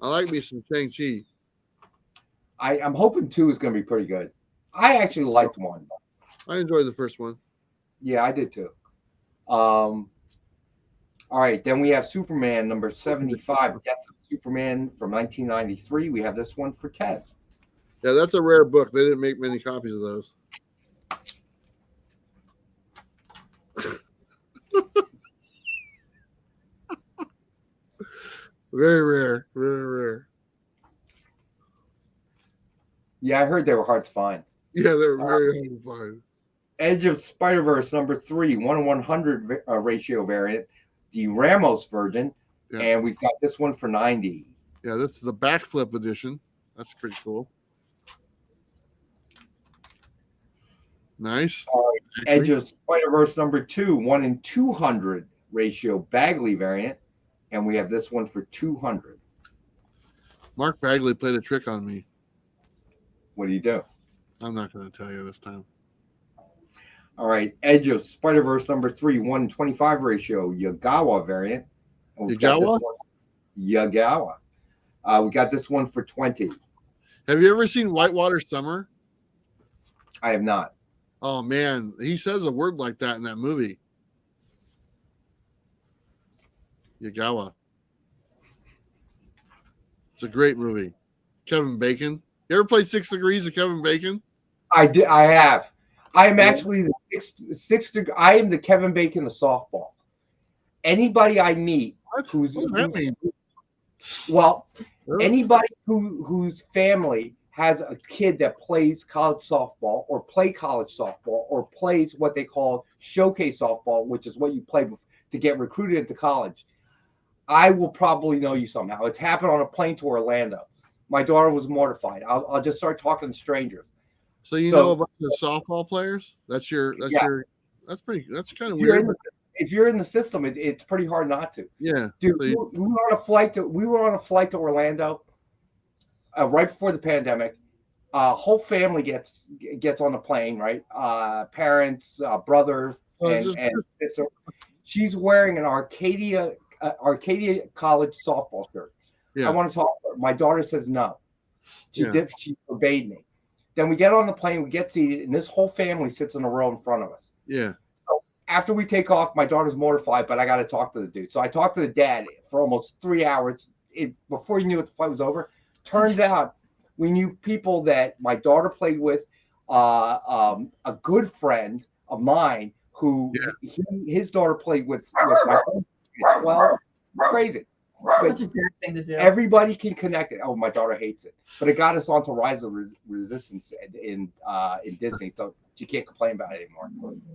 I like me some Shang-Chi. I'm hoping 2 is going to be pretty good. I actually liked 1. I enjoyed the first one. Yeah, I did too. All right, then we have Superman number 75, Death of Superman from 1993. We have this one for 10. Yeah, that's a rare book. They didn't make many copies of those. Very rare. Very rare. Yeah, I heard they were hard to find. Yeah, they were very hard to find. Edge of Spider-Verse number 3, 1:100 ratio variant, the Ramos version, and we've got this one for 90. Yeah, that's the backflip edition. That's pretty cool. Nice. Edge of Spider-Verse number 2, 1:200 ratio Bagley variant, and we have this one for 200. Mark Bagley played a trick on me. What do you do? I'm not going to tell you this time. All right, Edge of Spider-Verse number 3, 1:25 ratio Yagawa variant. Yagawa? Yagawa. We got this one for 20. Have you ever seen Whitewater Summer? I have not. Oh, man. He says a word like that in that movie. It's a great movie. Kevin Bacon. You ever played 6 Degrees of Kevin Bacon? I did. I have. I am actually the sixth degree. I am the Kevin Bacon of softball. Anybody I meet What does that mean? Well, Really? anybody whose family has a kid that plays college softball or play college softball or plays what they call showcase softball, which is what you play to get recruited into college, I will probably know you somehow. It's happened on a plane to Orlando. My daughter was mortified. I'll just start talking to strangers. So you know about the softball players? That's kind of weird. If you're in the system, it's pretty hard not to. Yeah. Dude, we were on a flight to Orlando right before the pandemic. Whole family gets on the plane, right? Parents, brother, and sister. She's wearing an Arcadia College softball shirt. Yeah. I want to talk to her. My daughter says no. She forbade me. Then we get on the plane, we get seated, and this whole family sits in a row in front of us. Yeah. So after we take off, my daughter's mortified, but I got to talk to the dude. So I talked to the dad for almost 3 hours. Before you knew it, the flight was over. Turns out we knew people that my daughter played with, a good friend of mine who his daughter played with my friend at 12. Crazy. Such a bad thing to do. Everybody can connect it. Oh, my daughter hates it, but it got us onto Rise of Resistance in Disney, so she can't complain about it anymore.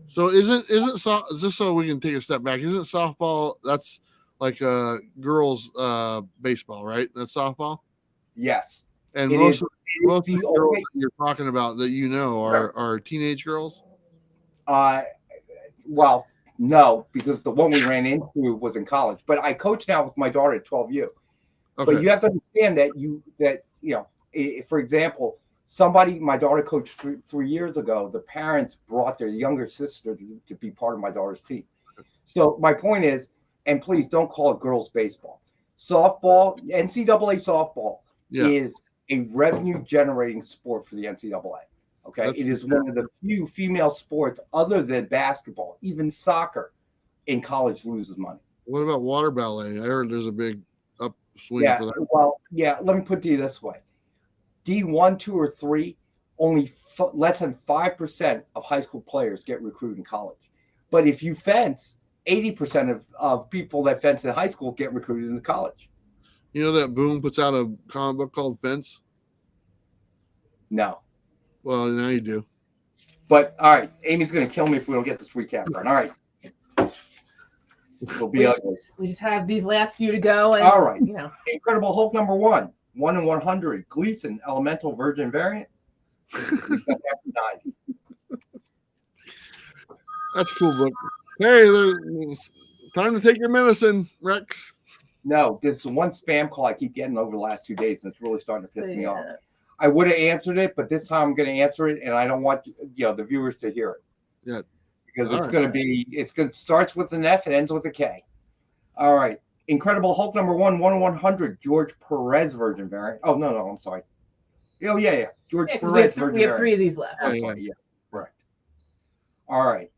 So isn't just so we can take a step back? Isn't softball that's like girls baseball, right? That's softball. Yes, and most of the girls that you're talking about that are teenage girls. Well. No, because the one we ran into was in college. But I coach now with my daughter at 12U. Okay. But you have to understand that for example, my daughter coached 3 years ago. The parents brought their younger sister to be part of my daughter's team. So my point is, and please don't call it girls baseball. Softball, NCAA softball is a revenue generating sport for the NCAA. Okay, it is one of the few female sports other than basketball, even soccer, in college loses money. What about water ballet? I heard there's a big upswing for that. Well, let me put it to you this way: D1, 2, or 3, only less than 5% of high school players get recruited in college. But if you fence, 80% of people that fence in high school get recruited into college. You know that Boom puts out a comic book called Fence? No. Well, now you do. But all right, Amy's going to kill me if we don't get this recap done. All right. We just have these last few to go. And, all right. Incredible Hulk number 1, 1 in 100. Gleason, Elemental Virgin variant. That's a cool book. Hey, time to take your medicine, Rex. No, this is one spam call I keep getting over the last 2 days, and it's really starting to piss me off. I would have answered it, but this time I'm going to answer it, and I don't want the viewers to hear it. Yeah, because it starts with an F and ends with a K. All right, Incredible Hulk number 1, 1 in 100, George Perez Virgin variant. Oh no, I'm sorry. Oh yeah, George Perez Virgin variant. We have 3 of these left. Yeah, correct. All right.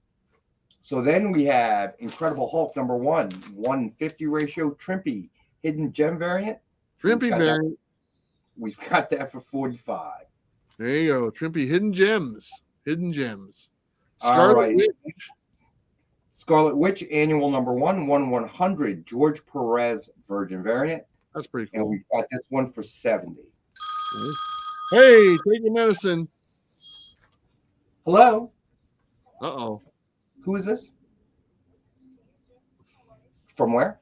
So then we have Incredible Hulk number 1, 150 ratio Trimpy Hidden Gem variant. Trimpy variant. We've got that for 45. There you go. Trimpy Hidden Gems. Scarlet Witch annual number 1, 1 in 100, George Perez Virgin variant. That's pretty cool. And we've got this one for 70. Hey, take your medicine. Hello? Uh-oh. Who is this? From where?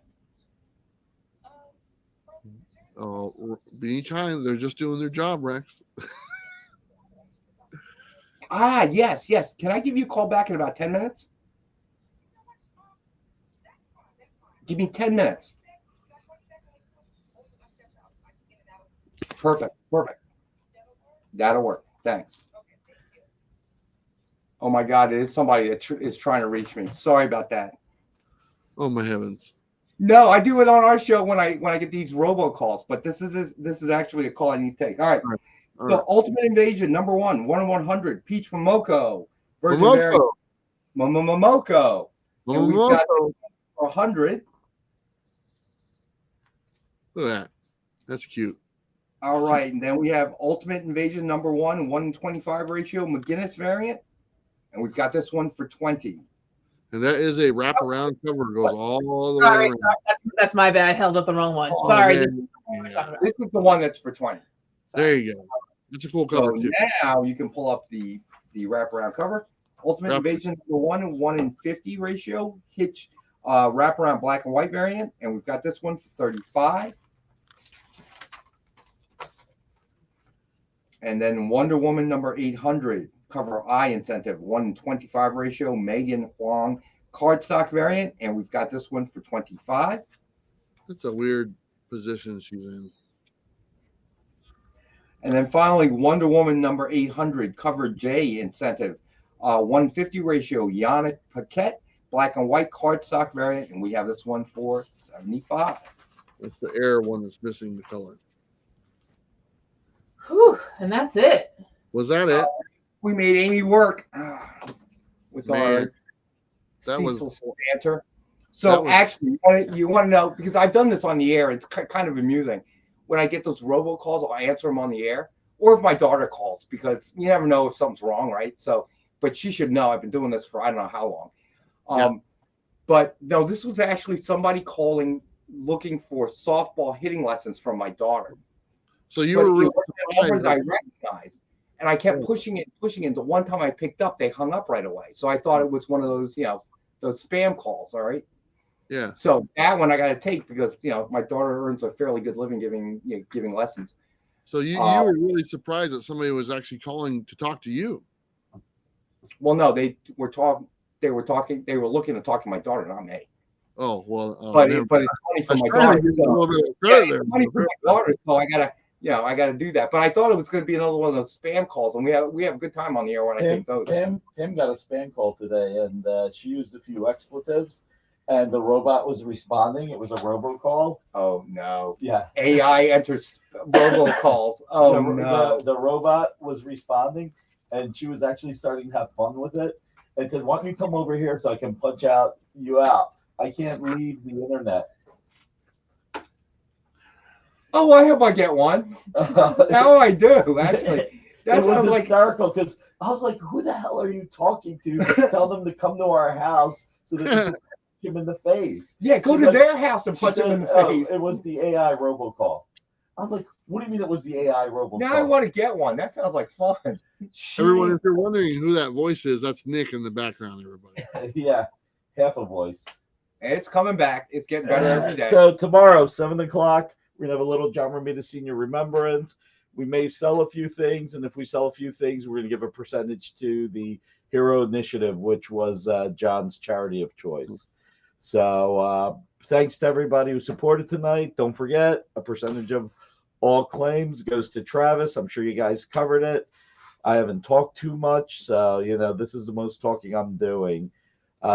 Oh, be kind. They're just doing their job, Rex. Yes. Can I give you a call back in about 10 minutes? Give me 10 minutes. Perfect. That'll work. Thanks. Oh my God, it is somebody that is trying to reach me. Sorry about that. Oh my heavens. No, I do it on our show when I get these robocalls, but this is actually a call I need to take. All right. All right. Ultimate Invasion number 1, 1 in 100, Peach Momoko, Momoko. And we've got 100. Look at that. That's cute. All right, and then we have Ultimate Invasion number 1, 1:25 ratio McGinnis variant, and we've got this one for 20. And that is a wraparound cover. It goes all the way Sorry, around. that's my bad. I held up the wrong one. Oh, Sorry. man. Yeah. This is the one that's for 20. There you go. It's a cool So cover too. now you can pull up the wraparound cover. Ultimate Yep. Invasion number 1, 1:50 ratio hitch wraparound black and white variant, and we've got this one for 35. And then Wonder Woman number 800 cover eye incentive 1:25 ratio Megan Huang cardstock variant, and we've got this one for 25. It's a weird position she's in. And then finally Wonder Woman number 800 cover J incentive 1:50 ratio Yannick Paquette black and white cardstock variant, and we have this one for 75. It's the air one that's missing the color. Whew, and that's it. Was that it? We made Amy work with Man, that our was- ceaseless banter. that So was- actually, you want to know, because I've done this on the air, it's kind of amusing. When I get those robocalls, I'll answer them on the air, or if my daughter calls, because you never know if something's wrong, right? So, but she should know. I've been doing this for I don't know how long. Yeah. But no, this was actually somebody calling, looking for softball hitting lessons from my daughter. So you But were it really wasn't a number that I surprised. recognized. And I kept Yeah. pushing it. The one time I picked up, they hung up right away. So I thought it was one of those, those spam calls. All right. Yeah. So that one I got to take because, my daughter earns a fairly good living giving lessons. So you were really surprised that somebody was actually calling to talk to you. Well, no, they were looking to talk to my daughter, not me. Oh, well. But never- it's funny for I my was trying to daughter. give you a So, little bit of yeah, credit there. it's funny for my daughter, so I gotta do that. But I thought it was going to be another one of those spam calls, and we have a good time on the air when I take those. Pam got a spam call today, and she used a few expletives, and the robot was responding. It was a robocall. Oh no! Yeah. AI enters robocalls. Oh no! The robot was responding, and she was actually starting to have fun with it, and said, "Why don't you come over here so I can punch you out? I can't leave the internet." Oh, I hope I get one. Now I do actually. It That was sounds like hysterical because I was like, "Who the hell are you talking to? Tell them to come to our house so that you can punch him in the face." yeah. Go She's to like- their house and She punch him in said, the "Oh, face. it was the AI robocall." I was like, "What do you mean it was the AI robocall?" Now I want to get one. That sounds like fun. Everyone, if you're wondering who that voice is, that's Nick in the background, everybody. Yeah, half a voice. It's coming back. It's getting better every day. So tomorrow, 7:00, we're gonna have a little John Romita Senior Remembrance. We may sell a few things, and if we sell a few things, we're gonna give a percentage to the Hero Initiative, which was John's charity of choice. So thanks to everybody who supported tonight. Don't forget, a percentage of all claims goes to Travis. I'm sure you guys covered it. I haven't talked too much, so this is the most talking I'm doing.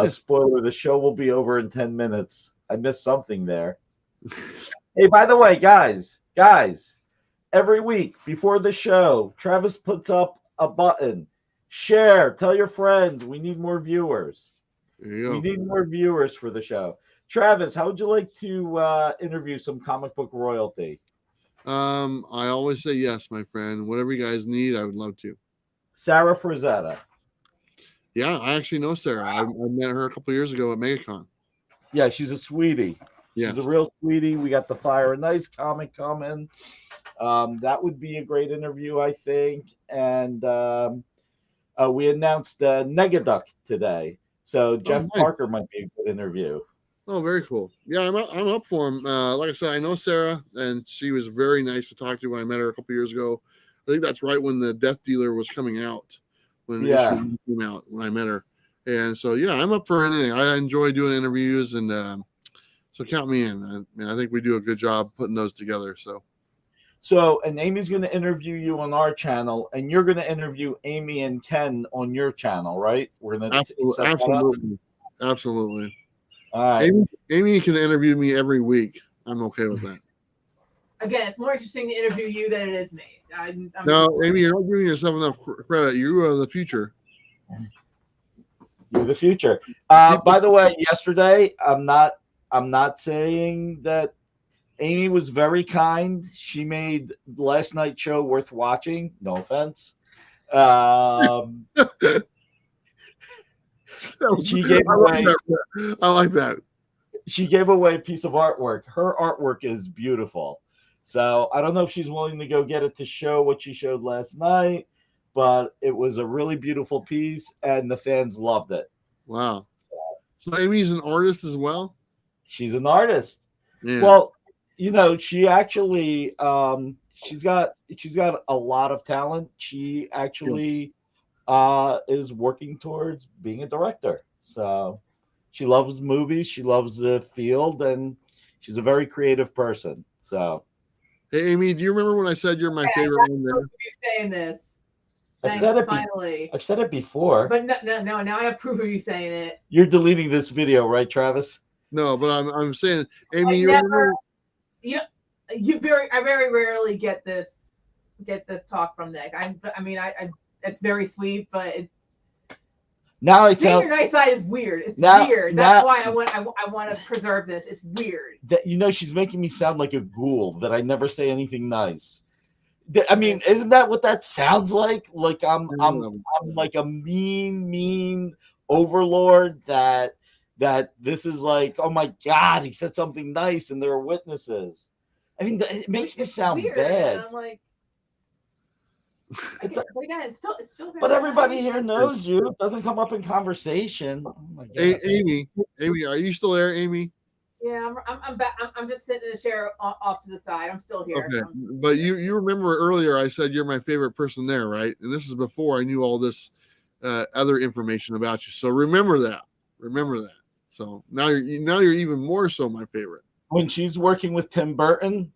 Spoiler: the show will be over in 10 minutes. I missed something there. Hey, by the way, guys, every week before the show, Travis puts up a button. Share, tell your friends. We need more viewers. There you We go. need more viewers for the show. Travis, how would you like to interview some comic book royalty? I always say yes, my friend. Whatever you guys need, I would love to. Sarah Frazetta. Yeah, I actually know Sarah. I met her a couple years ago at MegaCon. Yeah, she's a sweetie. Yes. She's a real sweetie. We got the Fire and Ice comic coming. That would be a great interview, I think. And we announced Negaduck today. So Jeff nice. Parker might be a good interview. Oh, very cool. Yeah, I'm up for him. Like I said, I know Sarah, and she was very nice to talk to when I met her a couple years ago. I think that's right when the Death Dealer was coming out, when the issue came out, when I met her. And so, yeah, I'm up for anything. I enjoy doing interviews, and so count me in. I think we do a good job putting those together. So, and Amy's going to interview you on our channel, and you're going to interview Amy and Ken on your channel, right? We're going to Absolutely. All right. Amy can interview me every week. I'm okay with that. Again, it's more interesting to interview you than it is me. No, Amy, you're not giving yourself enough credit. You are the future. You're the future. By the way, yesterday, I'm not saying that Amy was very kind. She made last night's show worth watching. No offense. She gave away. I like that. She gave away a piece of artwork. Her artwork is beautiful. So I don't know if she's willing to go get it to show what she showed last night, but it was a really beautiful piece, and the fans loved it. Wow. So Amy's an artist as well? She's an artist. Yeah. Well, she actually she's got a lot of talent. She actually is working towards being a director. So she loves movies, she loves the field, and she's a very creative person. So hey Amy, do you remember when I said you're my favorite one there? You're saying this. I've said it finally. I've said it before. But no, now I have proof of you saying it. You're deleting this video, right, Travis? No, but I'm saying, Amy, you remember? I very rarely get this talk from Nick. It's very sweet, but it's now I seeing tell your nice side is weird. It's weird. That's why I want to preserve this. It's weird. That she's making me sound like a ghoul, that I never say anything nice. I mean, isn't that what that sounds like? Like I'm like a mean overlord that this is like, oh my God, he said something nice and there are witnesses. I mean, it makes me sound weird, bad. I'm like, but again, it's still. But everybody here knows you. It doesn't come up in conversation. Oh my God. Amy, are you still there, Amy? Yeah, I'm back. I'm just sitting in a chair off to the side. I'm still here. Okay, but you remember earlier I said you're my favorite person there, right? And this is before I knew all this other information about you. So remember that. So now you're even more so my favorite. When she's working with Tim Burton,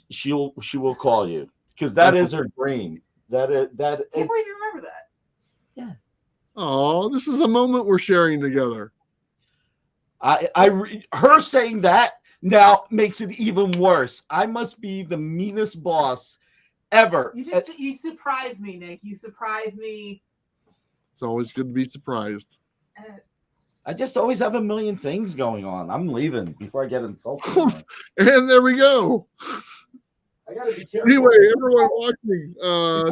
she will call you, because that is her dream. That is. I can't believe you remember that. Yeah. Oh, this is a moment we're sharing together. Her saying that now makes it even worse. I must be the meanest boss ever. You surprised me, Nick. You surprised me. It's always good to be surprised. I just always have a million things going on. I'm leaving before I get insulted. And there we go. I gotta be careful. Anyway, everyone watching,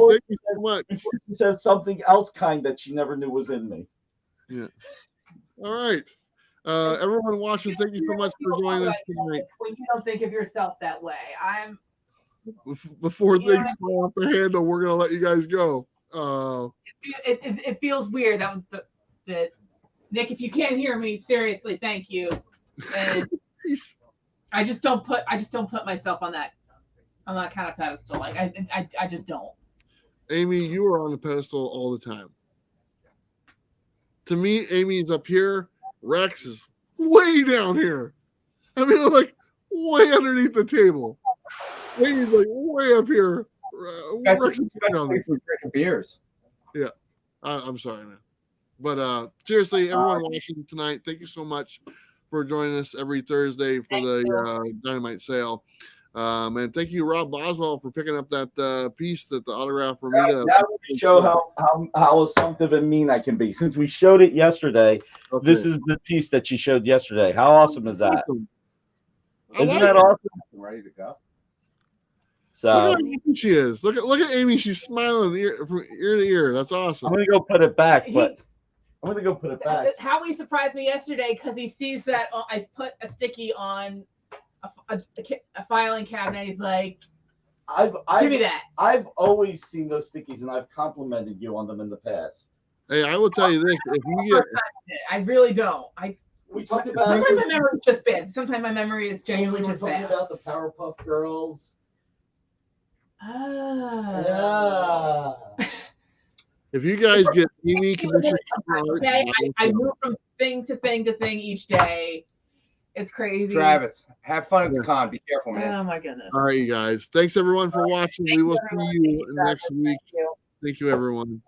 thank you so much. Before she says something else kind that she never knew was in me. Yeah. All right. Everyone watching, thank you so much for joining us tonight. When you don't think of yourself that way, Before things fall off the handle, we're gonna let you guys go. It feels weird that Nick, if you can't hear me, seriously, thank you. And I just don't put myself on that kind of pedestal. Like I just don't. Amy, you are on the pedestal all the time. To me, Amy's up here. Rex is way down here. I mean, like way underneath the table. Amy's like way up here. Rex is down there. Drinking beers. Yeah, I'm sorry, man. But seriously, everyone watching tonight, thank you so much for joining us every Thursday for the Dynamite sale. And thank you, Rob Boswell, for picking up that piece, that the autograph for me. That will show how assumptive and mean I can be. Since we showed it yesterday, this is the piece that she showed yesterday. How awesome is that? Isn't that awesome? I'm ready to go. So look how happy she is. Look at Amy. She's smiling from ear to ear. That's awesome. I'm gonna go put it back, but I'm gonna go put it back. Howie surprised me yesterday because he sees that I put a sticky on a filing cabinet. He's like, give me that. I've always seen those stickies, and I've complimented you on them in the past. Hey, I will tell you this: if you get, I really don't. We talked about. Sometimes my memory is just bad. Sometimes my memory is genuinely just bad. About the Powerpuff Girls. Ah. Yeah. If you guys get Amy commission, okay, I move from thing to thing to thing each day. It's crazy. Travis, have fun at the con. Be careful, man. Oh my goodness. all right, you guys. Thanks everyone for watching. We will see you next week. Thank you, everyone.